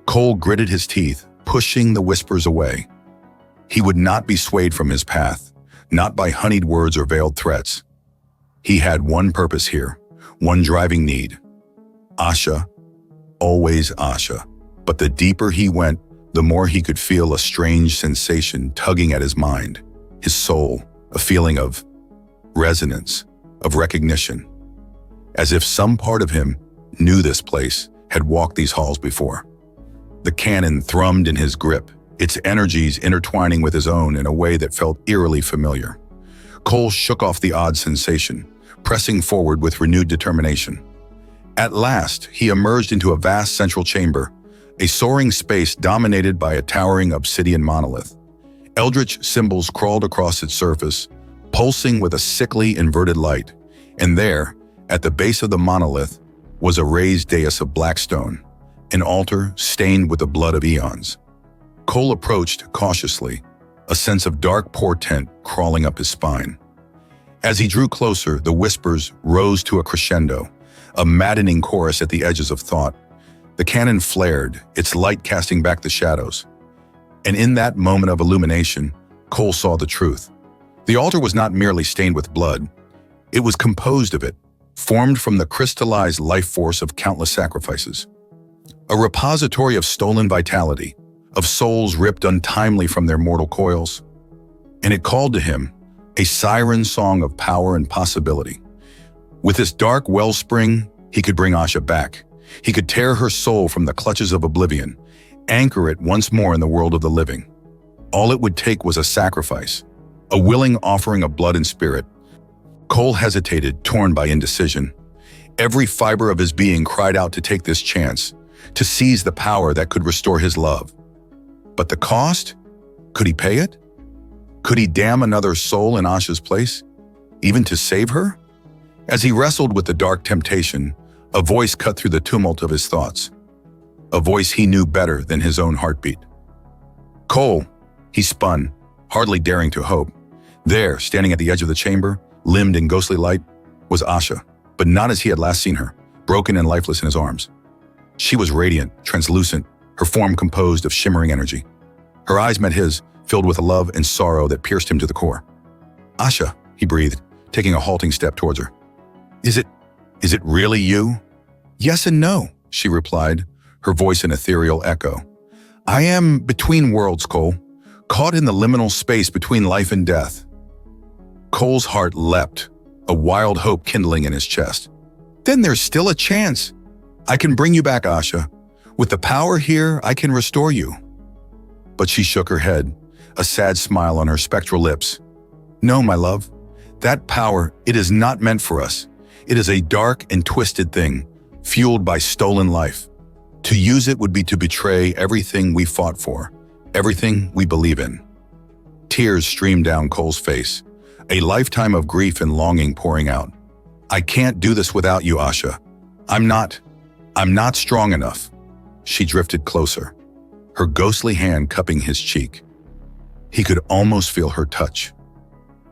Speaker 1: Cole gritted his teeth, pushing the whispers away. He would not be swayed from his path, not by honeyed words or veiled threats. He had one purpose here, one driving need. Asha, always Asha. But the deeper he went, the more he could feel a strange sensation tugging at his mind, his soul, a feeling of resonance, of recognition, as if some part of him knew this place, had walked these halls before. The cannon thrummed in his grip, its energies intertwining with his own in a way that felt eerily familiar. Cole shook off the odd sensation, pressing forward with renewed determination. At last, he emerged into a vast central chamber, a soaring space dominated by a towering obsidian monolith. Eldritch symbols crawled across its surface, pulsing with a sickly, inverted light, And there, at the base of the monolith, was a raised dais of black stone, an altar stained with the blood of eons. Cole approached cautiously, a sense of dark portent crawling up his spine. As he drew closer, the whispers rose to a crescendo, a maddening chorus at the edges of thought. The cannon flared, its light casting back the shadows. And in that moment of illumination, Cole saw the truth. The altar was not merely stained with blood. It was composed of it, formed from the crystallized life force of countless sacrifices. A repository of stolen vitality, of souls ripped untimely from their mortal coils. And it called to him, a siren song of power and possibility. With this dark wellspring, he could bring Asha back. He could tear her soul from the clutches of oblivion, anchor it once more in the world of the living. All it would take was a sacrifice, a willing offering of blood and spirit. Cole hesitated, torn by indecision. Every fiber of his being cried out to take this chance, to seize the power that could restore his love. But the cost? Could he pay it? Could he damn another soul in Asha's place, even to save her? As he wrestled with the dark temptation, a voice cut through the tumult of his thoughts. A voice he knew better than his own heartbeat. Cole, he spun, hardly daring to hope. There, standing at the edge of the chamber, limbed in ghostly light, was Asha, but not as he had last seen her, broken and lifeless in his arms. She was radiant, translucent, her form composed of shimmering energy. Her eyes met his, filled with a love and sorrow that pierced him to the core. Asha, he breathed, taking a halting step towards her. Is it really you? Yes and no, she replied, her voice an ethereal echo. I am between worlds, Cole, caught in the liminal space between life and death. Cole's heart leapt, a wild hope kindling in his chest. Then there's still a chance. I can bring you back, Asha. With the power here, I can restore you. But she shook her head, a sad smile on her spectral lips. No, my love. That power, it is not meant for us. It is a dark and twisted thing, fueled by stolen life. To use it would be to betray everything we fought for, everything we believe in. Tears streamed down Cole's face, a lifetime of grief and longing pouring out. I can't do this without you, Asha. I'm not strong enough. She drifted closer, her ghostly hand cupping his cheek. He could almost feel her touch,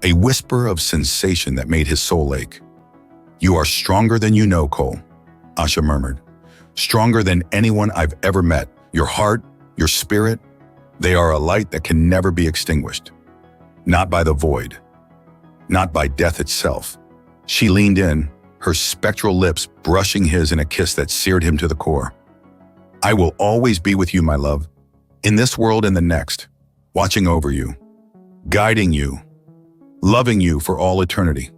Speaker 1: a whisper of sensation that made his soul ache. You are stronger than you know, Cole, Asha murmured. Stronger than anyone I've ever met. Your heart, your spirit, they are a light that can never be extinguished. Not by the void, not by death itself. She leaned in, her spectral lips brushing his in a kiss that seared him to the core. I will always be with you, my love, in this world and the next, watching over you, guiding you, loving you for all eternity.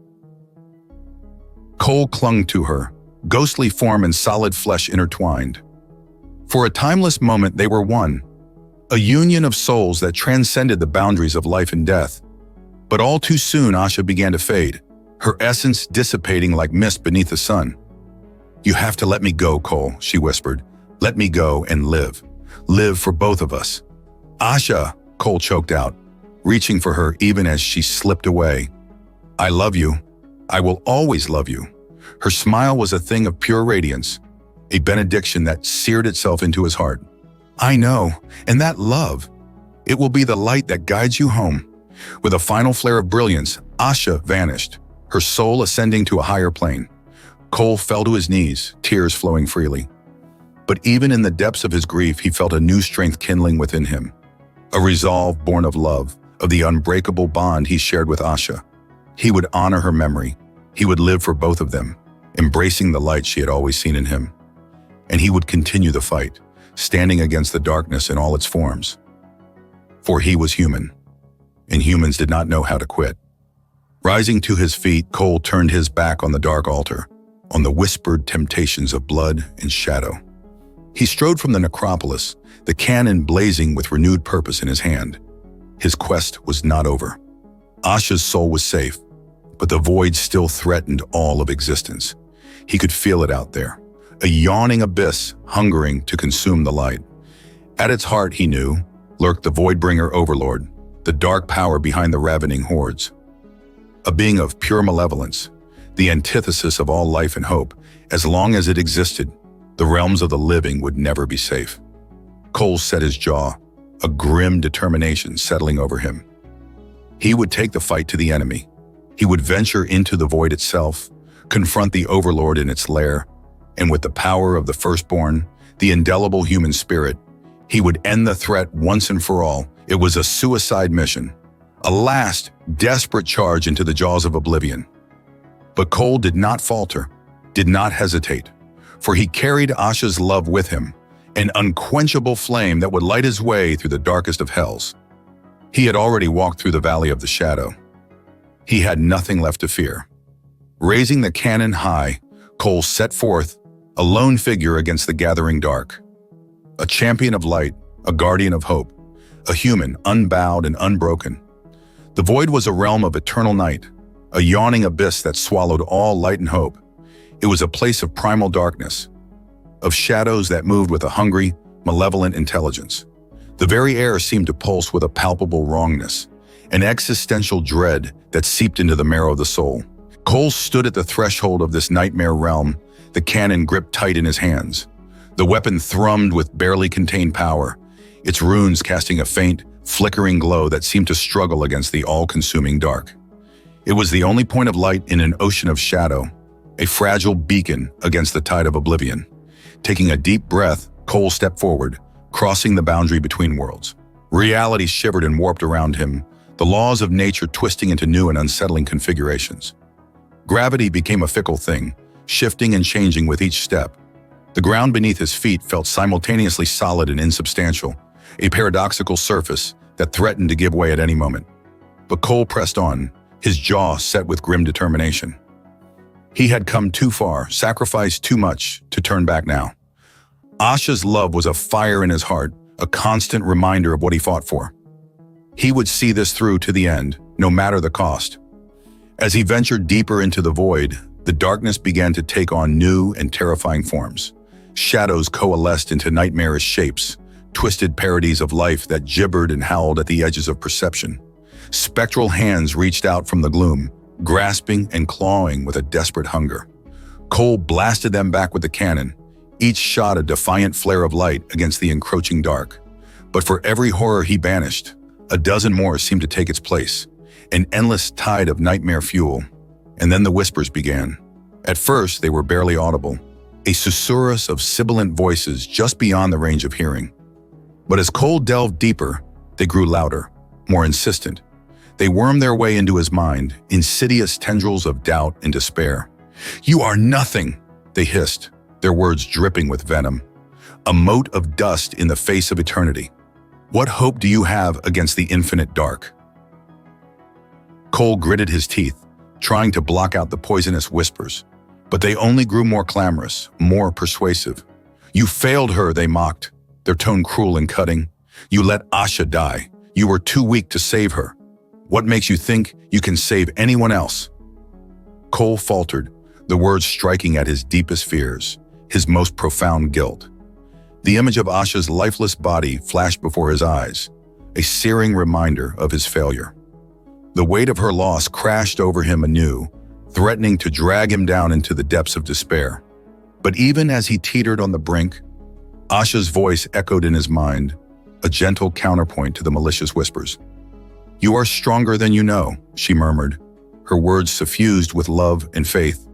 Speaker 1: Cole clung to her, ghostly form and solid flesh intertwined. For a timeless moment they were one, a union of souls that transcended the boundaries of life and death. But all too soon Asha began to fade, her essence dissipating like mist beneath the sun. You have to let me go, Cole, she whispered. Let me go and live. Live for both of us. Asha, Cole choked out, reaching for her even as she slipped away. I love you. I will always love you. Her smile was a thing of pure radiance, a benediction that seared itself into his heart. I know, and that love, it will be the light that guides you home. With a final flare of brilliance, Asha vanished, her soul ascending to a higher plane. Cole fell to his knees, tears flowing freely. But even in the depths of his grief, he felt a new strength kindling within him, a resolve born of love, of the unbreakable bond he shared with Asha. He would honor her memory. He would live for both of them, embracing the light she had always seen in him. And he would continue the fight, standing against the darkness in all its forms. For he was human, and humans did not know how to quit. Rising to his feet, Cole turned his back on the dark altar, on the whispered temptations of blood and shadow. He strode from the necropolis, the cannon blazing with renewed purpose in his hand. His quest was not over. Asha's soul was safe, but the void still threatened all of existence. He could feel it out there, a yawning abyss hungering to consume the light. At its heart, he knew, lurked the Voidbringer Overlord, the dark power behind the ravening hordes. A being of pure malevolence, the antithesis of all life and hope. As long as it existed, the realms of the living would never be safe. Cole set his jaw, a grim determination settling over him. He would take the fight to the enemy. He would venture into the void itself, confront the overlord in its lair, and with the power of the firstborn, the indelible human spirit, he would end the threat once and for all. It was a suicide mission, a last, desperate charge into the jaws of oblivion. But Cole did not falter, did not hesitate, for he carried Asha's love with him, an unquenchable flame that would light his way through the darkest of hells. He had already walked through the valley of the shadow. He had nothing left to fear. Raising the cannon high, Cole set forth, a lone figure against the gathering dark. A champion of light, a guardian of hope, a human unbowed and unbroken. The void was a realm of eternal night, a yawning abyss that swallowed all light and hope. It was a place of primal darkness, of shadows that moved with a hungry, malevolent intelligence. The very air seemed to pulse with a palpable wrongness, an existential dread that seeped into the marrow of the soul. Cole stood at the threshold of this nightmare realm, the cannon gripped tight in his hands. The weapon thrummed with barely contained power, its runes casting a faint, flickering glow that seemed to struggle against the all-consuming dark. It was the only point of light in an ocean of shadow, a fragile beacon against the tide of oblivion. Taking a deep breath, Cole stepped forward, crossing the boundary between worlds. Reality shivered and warped around him, the laws of nature twisting into new and unsettling configurations. Gravity became a fickle thing, shifting and changing with each step. The ground beneath his feet felt simultaneously solid and insubstantial, a paradoxical surface that threatened to give way at any moment. But Cole pressed on, his jaw set with grim determination. He had come too far, sacrificed too much, to turn back now. Asha's love was a fire in his heart, a constant reminder of what he fought for. He would see this through to the end, no matter the cost. As he ventured deeper into the void, the darkness began to take on new and terrifying forms. Shadows coalesced into nightmarish shapes, twisted parodies of life that gibbered and howled at the edges of perception. Spectral hands reached out from the gloom, grasping and clawing with a desperate hunger. Cole blasted them back with the cannon, each shot a defiant flare of light against the encroaching dark. But for every horror he banished, a dozen more seemed to take its place, an endless tide of nightmare fuel. And then the whispers began. At first, they were barely audible, a susurrus of sibilant voices just beyond the range of hearing. But as Cole delved deeper, they grew louder, more insistent. They wormed their way into his mind, insidious tendrils of doubt and despair. "You are nothing," they hissed, their words dripping with venom. "A mote of dust in the face of eternity. What hope do you have against the infinite dark?" Cole gritted his teeth, trying to block out the poisonous whispers, but they only grew more clamorous, more persuasive. "You failed her," they mocked, their tone cruel and cutting. "You let Asha die. You were too weak to save her. What makes you think you can save anyone else?" Cole faltered, the words striking at his deepest fears, his most profound guilt. The image of Asha's lifeless body flashed before his eyes, a searing reminder of his failure. The weight of her loss crashed over him anew, threatening to drag him down into the depths of despair. But even as he teetered on the brink, Asha's voice echoed in his mind, a gentle counterpoint to the malicious whispers. "You are stronger than you know," she murmured, her words suffused with love and faith.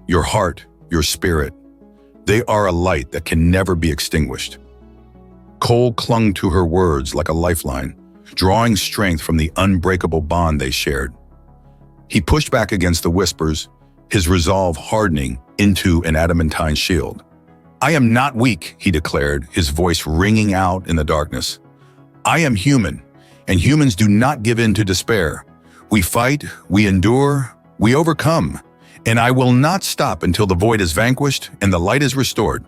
Speaker 1: "Your heart, your spirit, they are a light that can never be extinguished." Cole clung to her words like a lifeline, drawing strength from the unbreakable bond they shared. He pushed back against the whispers, his resolve hardening into an adamantine shield. "I am not weak," he declared, his voice ringing out in the darkness. "I am human, and humans do not give in to despair. We fight, we endure, we overcome, and I will not stop until the void is vanquished and the light is restored."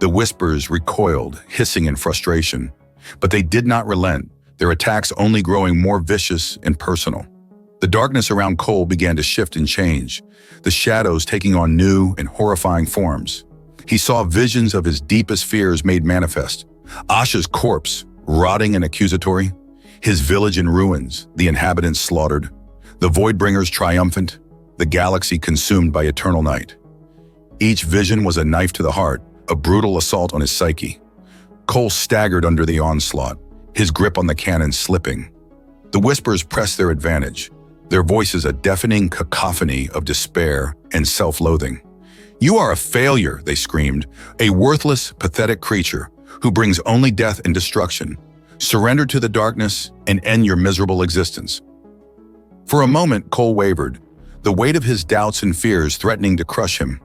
Speaker 1: The whispers recoiled, hissing in frustration, but they did not relent, their attacks only growing more vicious and personal. The darkness around Cole began to shift and change, the shadows taking on new and horrifying forms. He saw visions of his deepest fears made manifest. Asha's corpse, rotting and accusatory, his village in ruins, the inhabitants slaughtered, the Voidbringers triumphant. the galaxy consumed by eternal night. Each vision was a knife to the heart, a brutal assault on his psyche. Cole staggered under the onslaught, his grip on the cannon slipping. The whispers pressed their advantage, their voices a deafening cacophony of despair and self-loathing. "You are a failure," they screamed, "a worthless, pathetic creature who brings only death and destruction. Surrender to the darkness and end your miserable existence." For a moment, Cole wavered, the weight of his doubts and fears threatening to crush him.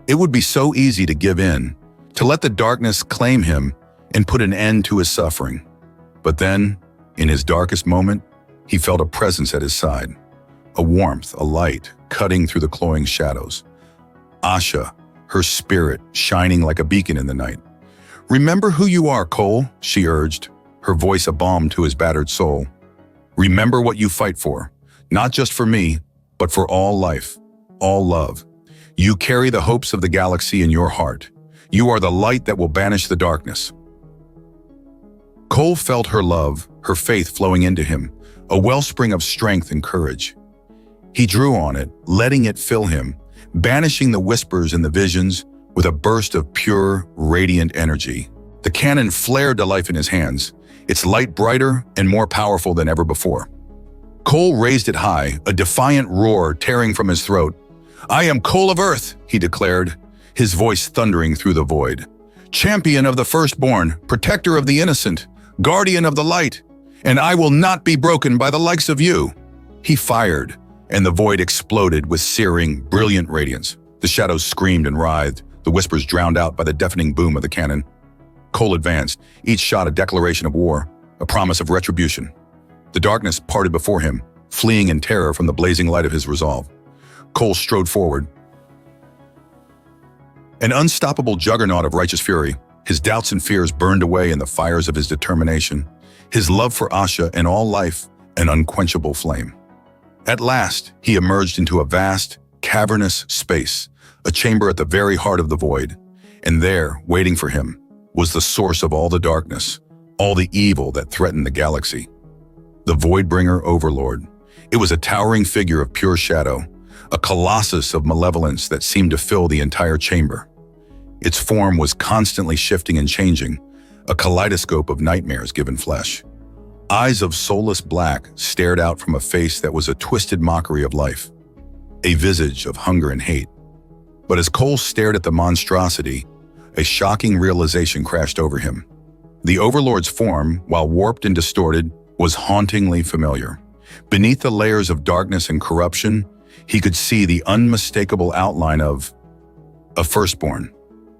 Speaker 1: It would be so easy to give in, to let the darkness claim him and put an end to his suffering. But then, in his darkest moment, he felt a presence at his side, a warmth, a light, cutting through the cloying shadows. Asha, her spirit shining like a beacon in the night. "Remember who you are, Cole," she urged, her voice a balm to his battered soul. "Remember what you fight for, not just for me, but for all life, all love. You carry the hopes of the galaxy in your heart. You are the light that will banish the darkness." Cole felt her love, her faith flowing into him, a wellspring of strength and courage. He drew on it, letting it fill him, banishing the whispers and the visions with a burst of pure, radiant energy. The cannon flared to life in his hands, its light brighter and more powerful than ever before. Cole raised it high, a defiant roar tearing from his throat. "I am Cole of Earth," he declared, his voice thundering through the void. "Champion of the firstborn, protector of the innocent, guardian of the light, and I will not be broken by the likes of you." He fired, and the void exploded with searing, brilliant radiance. The shadows screamed and writhed, the whispers drowned out by the deafening boom of the cannon. Cole advanced, each shot a declaration of war, a promise of retribution. The darkness parted before him, fleeing in terror from the blazing light of his resolve. Cole strode forward, an unstoppable juggernaut of righteous fury. His doubts and fears burned away in the fires of his determination, his love for Asha and all life an unquenchable flame. At last, he emerged into a vast, cavernous space, a chamber at the very heart of the void, and there, waiting for him, was the source of all the darkness, all the evil that threatened the galaxy. The Voidbringer Overlord. It was a towering figure of pure shadow, a colossus of malevolence that seemed to fill the entire chamber. Its form was constantly shifting and changing, a kaleidoscope of nightmares given flesh. Eyes of soulless black stared out from a face that was a twisted mockery of life, a visage of hunger and hate. But as Cole stared at the monstrosity, a shocking realization crashed over him. The Overlord's form, while warped and distorted, was hauntingly familiar. Beneath the layers of darkness and corruption, he could see the unmistakable outline of a firstborn.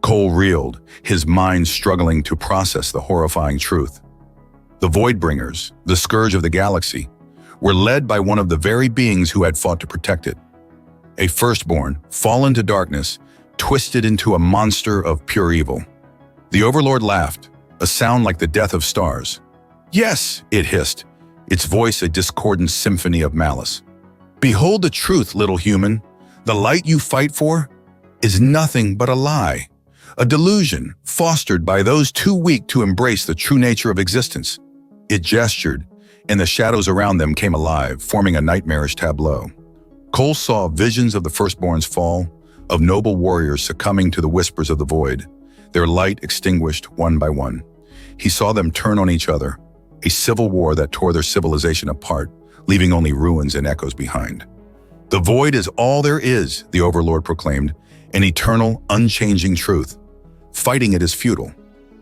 Speaker 1: Cole reeled, his mind struggling to process the horrifying truth. The Voidbringers, the scourge of the galaxy, were led by one of the very beings who had fought to protect it. A firstborn, fallen to darkness, twisted into a monster of pure evil. The Overlord laughed, a sound like the death of stars. "Yes," it hissed, its voice a discordant symphony of malice. "Behold the truth, little human. The light you fight for is nothing but a lie, a delusion fostered by those too weak to embrace the true nature of existence." It gestured, and the shadows around them came alive, forming a nightmarish tableau. Cole saw visions of the firstborn's fall, of noble warriors succumbing to the whispers of the void, their light extinguished one by one. He saw them turn on each other, a civil war that tore their civilization apart, leaving only ruins and echoes behind. "The void is all there is," the Overlord proclaimed, an eternal, unchanging truth. "Fighting it is futile.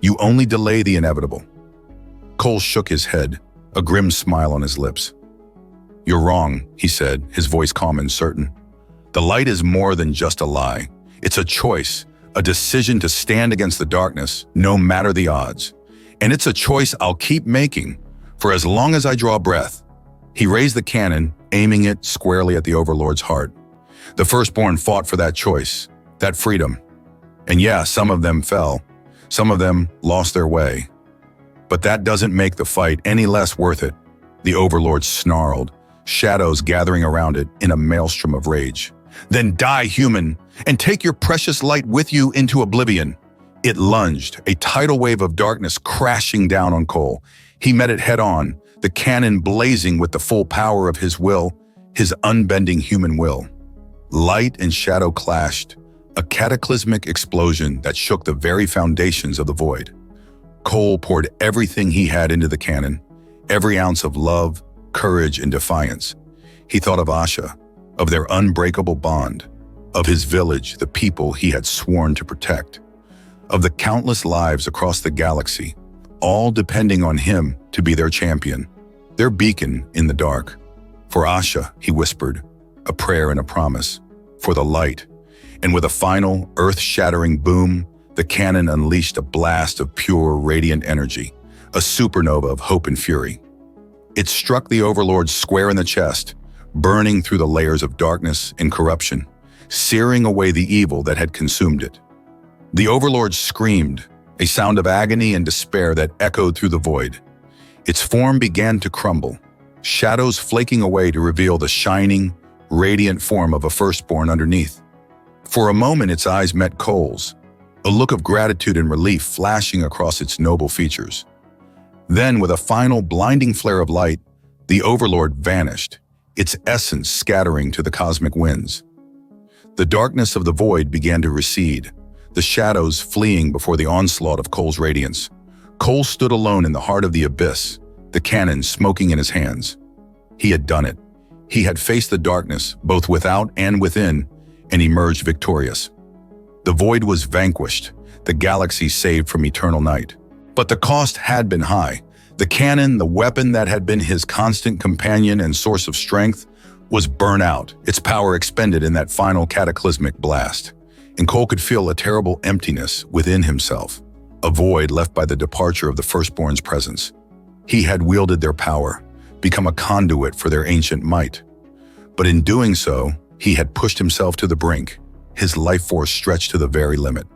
Speaker 1: You only delay the inevitable." Cole shook his head, a grim smile on his lips. "You're wrong," he said, his voice calm and certain. "The light is more than just a lie. It's a choice, a decision to stand against the darkness, no matter the odds. And it's a choice I'll keep making, for as long as I draw breath." He raised the cannon, aiming it squarely at the Overlord's heart. The firstborn fought for that choice, that freedom. And yeah, some of them fell. Some of them lost their way. But that doesn't make the fight any less worth it. The Overlord snarled, shadows gathering around it in a maelstrom of rage. "Then die, human, and take your precious light with you into oblivion." It lunged, a tidal wave of darkness crashing down on Cole. He met it head-on, the cannon blazing with the full power of his will, his unbending human will. Light and shadow clashed, a cataclysmic explosion that shook the very foundations of the void. Cole poured everything he had into the cannon, every ounce of love, courage, and defiance. He thought of Asha, of their unbreakable bond, of his village, the people he had sworn to protect, of the countless lives across the galaxy, all depending on him to be their champion, their beacon in the dark. For Asha, he whispered, a prayer and a promise, for the light. And with a final, earth-shattering boom, the cannon unleashed a blast of pure, radiant energy, a supernova of hope and fury. It struck the Overlord square in the chest, burning through the layers of darkness and corruption, searing away the evil that had consumed it. The Overlord screamed, a sound of agony and despair that echoed through the void. Its form began to crumble, shadows flaking away to reveal the shining, radiant form of a firstborn underneath. For a moment, its eyes met Cole's, a look of gratitude and relief flashing across its noble features. Then, with a final blinding flare of light, the Overlord vanished, its essence scattering to the cosmic winds. The darkness of the void began to recede, the shadows fleeing before the onslaught of Cole's radiance. Cole stood alone in the heart of the abyss, the cannon smoking in his hands. He had done it. He had faced the darkness, both without and within, and emerged victorious. The void was vanquished, the galaxy saved from eternal night. But the cost had been high. The cannon, the weapon that had been his constant companion and source of strength, was burnt out, its power expended in that final cataclysmic blast. And Cole could feel a terrible emptiness within himself, a void left by the departure of the Firstborn's presence. He had wielded their power, become a conduit for their ancient might. But in doing so, he had pushed himself to the brink, his life force stretched to the very limit.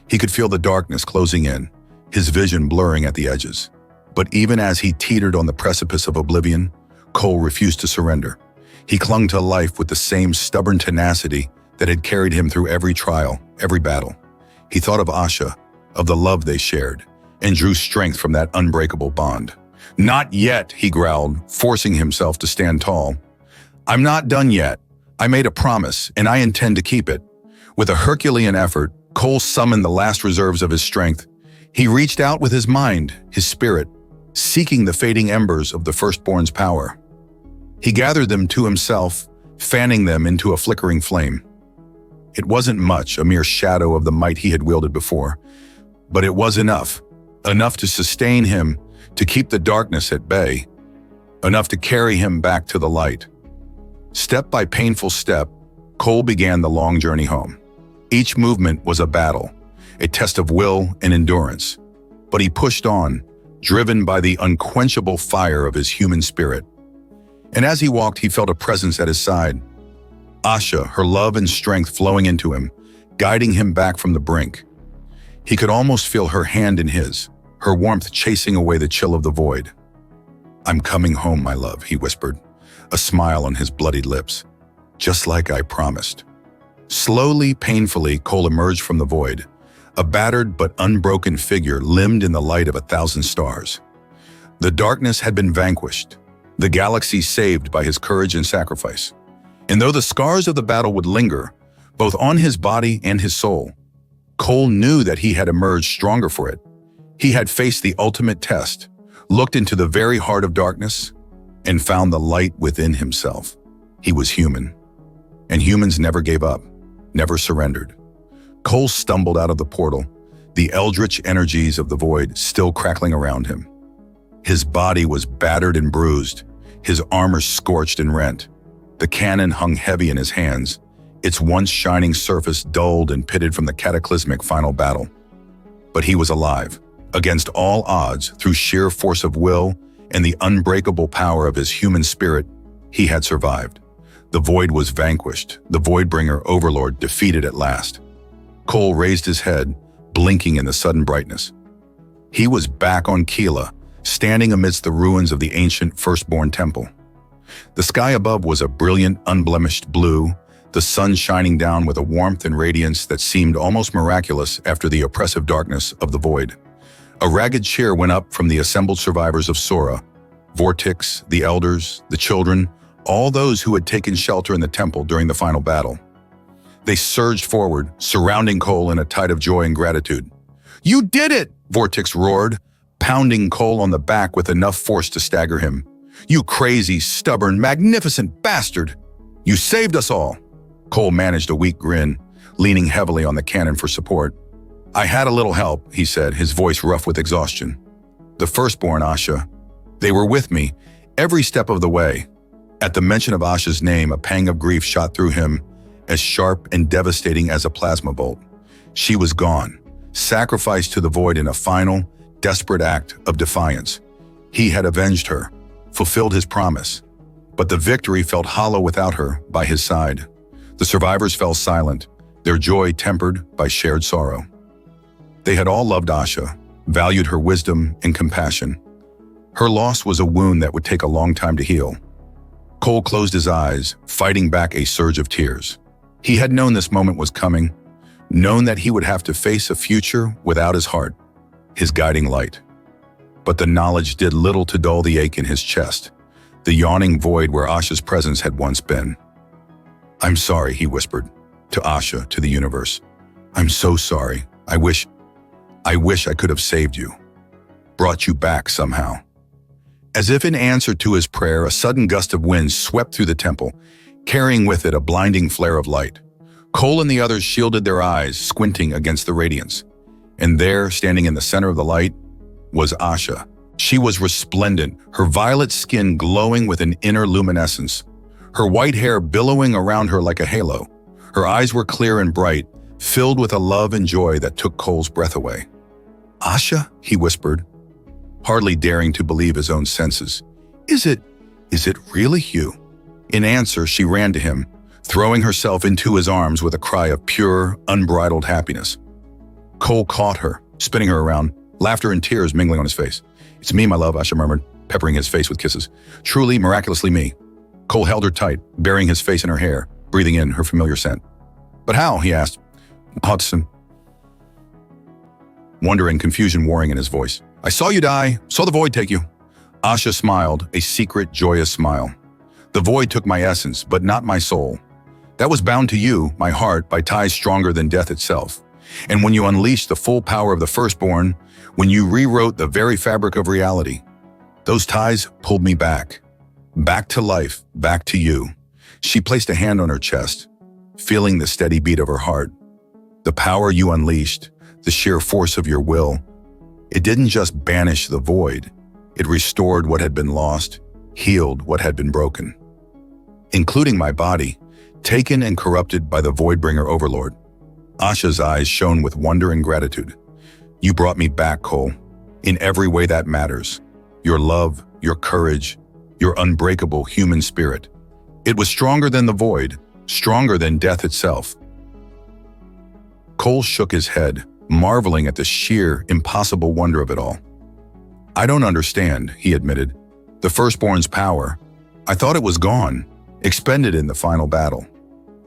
Speaker 1: He could feel the darkness closing in, his vision blurring at the edges. But even as he teetered on the precipice of oblivion, Cole refused to surrender. He clung to life with the same stubborn tenacity that had carried him through every trial, every battle. He thought of Asha, of the love they shared, and drew strength from that unbreakable bond. "Not yet," he growled, forcing himself to stand tall. "I'm not done yet. I made a promise, and I intend to keep it." With a Herculean effort, Cole summoned the last reserves of his strength. He reached out with his mind, his spirit, seeking the fading embers of the Firstborn's power. He gathered them to himself, fanning them into a flickering flame. It wasn't much, a mere shadow of the might he had wielded before, but it was enough to sustain him, to keep the darkness at bay, enough to carry him back to the light. Step by painful step, Cole began the long journey home. Each movement was a battle, a test of will and endurance, but he pushed on, driven by the unquenchable fire of his human spirit. And as he walked, he felt a presence at his side. Asha, her love and strength flowing into him, guiding him back from the brink. He could almost feel her hand in his, her warmth chasing away the chill of the void. "I'm coming home, my love," he whispered, a smile on his bloodied lips. "Just like I promised." Slowly, painfully, Cole emerged from the void, a battered but unbroken figure limned in the light of 1,000 stars. The darkness had been vanquished, the galaxy saved by his courage and sacrifice. And though the scars of the battle would linger, both on his body and his soul, Cole knew that he had emerged stronger for it. He had faced the ultimate test, looked into the very heart of darkness, and found the light within himself. He was human, and humans never gave up, never surrendered. Cole stumbled out of the portal, the eldritch energies of the void still crackling around him. His body was battered and bruised, his armor scorched and rent. The cannon hung heavy in his hands, its once shining surface dulled and pitted from the cataclysmic final battle. But he was alive, against all odds, through sheer force of will and the unbreakable power of his human spirit. He had survived. The void was vanquished, the Voidbringer Overlord defeated at last. Cole raised his head, blinking in the sudden brightness. He was back on Keela, standing amidst the ruins of the ancient Firstborn Temple. The sky above was a brilliant, unblemished blue, the sun shining down with a warmth and radiance that seemed almost miraculous after the oppressive darkness of the void. A ragged cheer went up from the assembled survivors of Sora, Vortix, the elders, the children, all those who had taken shelter in the temple during the final battle. They surged forward, surrounding Cole in a tide of joy and gratitude. "You did it!" Vortex roared, pounding Cole on the back with enough force to stagger him. "You crazy, stubborn, magnificent bastard! You saved us all!" Cole managed a weak grin, leaning heavily on the cannon for support. "I had a little help," he said, his voice rough with exhaustion. "The firstborn, Asha. They were with me, every step of the way." At the mention of Asha's name, a pang of grief shot through him, as sharp and devastating as a plasma bolt. She was gone, sacrificed to the void in a final, desperate act of defiance. He had avenged her, fulfilled his promise. But the victory felt hollow without her by his side. The survivors fell silent, their joy tempered by shared sorrow. They had all loved Asha, valued her wisdom and compassion. Her loss was a wound that would take a long time to heal. Cole closed his eyes, fighting back a surge of tears. He had known this moment was coming, known that he would have to face a future without his heart, his guiding light. But the knowledge did little to dull the ache in his chest, the yawning void where Asha's presence had once been. "I'm sorry," he whispered, to Asha, to the universe. "I'm so sorry. I wish I could have saved you, brought you back somehow." As if in answer to his prayer, a sudden gust of wind swept through the temple, carrying with it a blinding flare of light. Cole and the others shielded their eyes, squinting against the radiance. And there, standing in the center of the light, was Asha. She was resplendent, her violet skin glowing with an inner luminescence, her white hair billowing around her like a halo. Her eyes were clear and bright, filled with a love and joy that took Cole's breath away. "Asha?" he whispered, hardly daring to believe his own senses. Is it really you?" In answer, she ran to him, throwing herself into his arms with a cry of pure, unbridled happiness. Cole caught her, spinning her around, laughter and tears mingling on his face. "It's me, my love," Asha murmured, peppering his face with kisses. "Truly, miraculously me." Cole held her tight, burying his face in her hair, breathing in her familiar scent. "But how?" he asked. "Hudson." Wonder and confusion warring in his voice. "I saw you die, saw the void take you." Asha smiled, a secret, joyous smile. "The void took my essence, but not my soul. That was bound to you, my heart, by ties stronger than death itself. And when you unleashed the full power of the firstborn, when you rewrote the very fabric of reality, those ties pulled me back. Back to life, back to you." She placed a hand on her chest, feeling the steady beat of her heart. "The power you unleashed, the sheer force of your will, it didn't just banish the void, it restored what had been lost, healed what had been broken. Including my body, taken and corrupted by the Voidbringer Overlord." Asha's eyes shone with wonder and gratitude. "You brought me back, Cole, in every way that matters. Your love, your courage, your unbreakable human spirit. It was stronger than the void, stronger than death itself." Cole shook his head, marveling at the sheer, impossible wonder of it all. "I don't understand," he admitted. "The firstborn's power, I thought it was gone, expended in the final battle."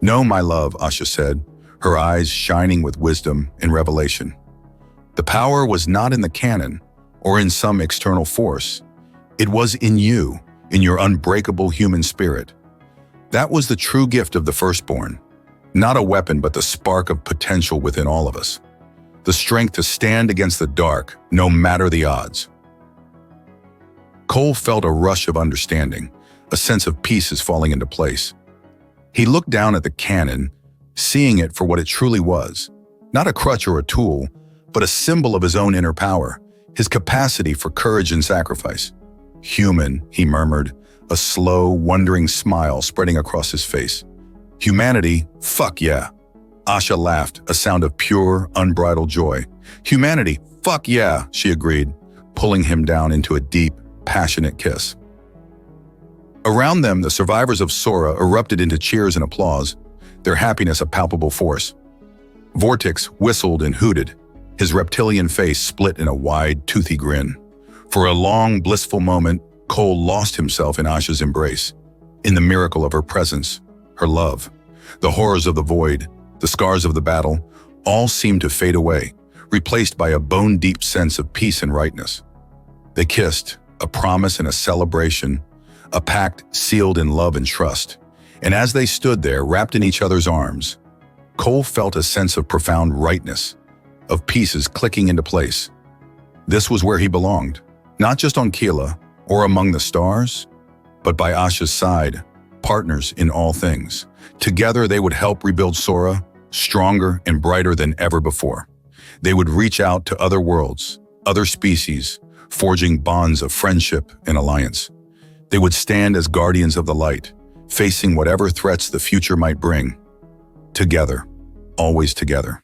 Speaker 1: "No, my love," Asha said, her eyes shining with wisdom and revelation. "The power was not in the cannon or in some external force. It was in you, in your unbreakable human spirit. That was the true gift of the firstborn. Not a weapon, but the spark of potential within all of us. The strength to stand against the dark, no matter the odds." Cole felt a rush of understanding, a sense of pieces falling into place. He looked down at the cannon, seeing it for what it truly was. Not a crutch or a tool, but a symbol of his own inner power, his capacity for courage and sacrifice. "Human," he murmured, a slow, wondering smile spreading across his face. "Humanity? Fuck yeah." Asha laughed, a sound of pure, unbridled joy. "Humanity? Fuck yeah," she agreed, pulling him down into a deep, passionate kiss. Around them, the survivors of Sora erupted into cheers and applause, their happiness a palpable force. Vortex whistled and hooted, his reptilian face split in a wide, toothy grin. For a long, blissful moment, Cole lost himself in Asha's embrace, in the miracle of her presence, her love. The horrors of the void, the scars of the battle, all seemed to fade away, replaced by a bone-deep sense of peace and rightness. They kissed, a promise and a celebration, a pact sealed in love and trust. And as they stood there, wrapped in each other's arms, Cole felt a sense of profound rightness, of pieces clicking into place. This was where he belonged, not just on Keela or among the stars, but by Asha's side, partners in all things. Together they would help rebuild Sora, stronger and brighter than ever before. They would reach out to other worlds, other species, forging bonds of friendship and alliance. They would stand as guardians of the light, facing whatever threats the future might bring. Together, always together.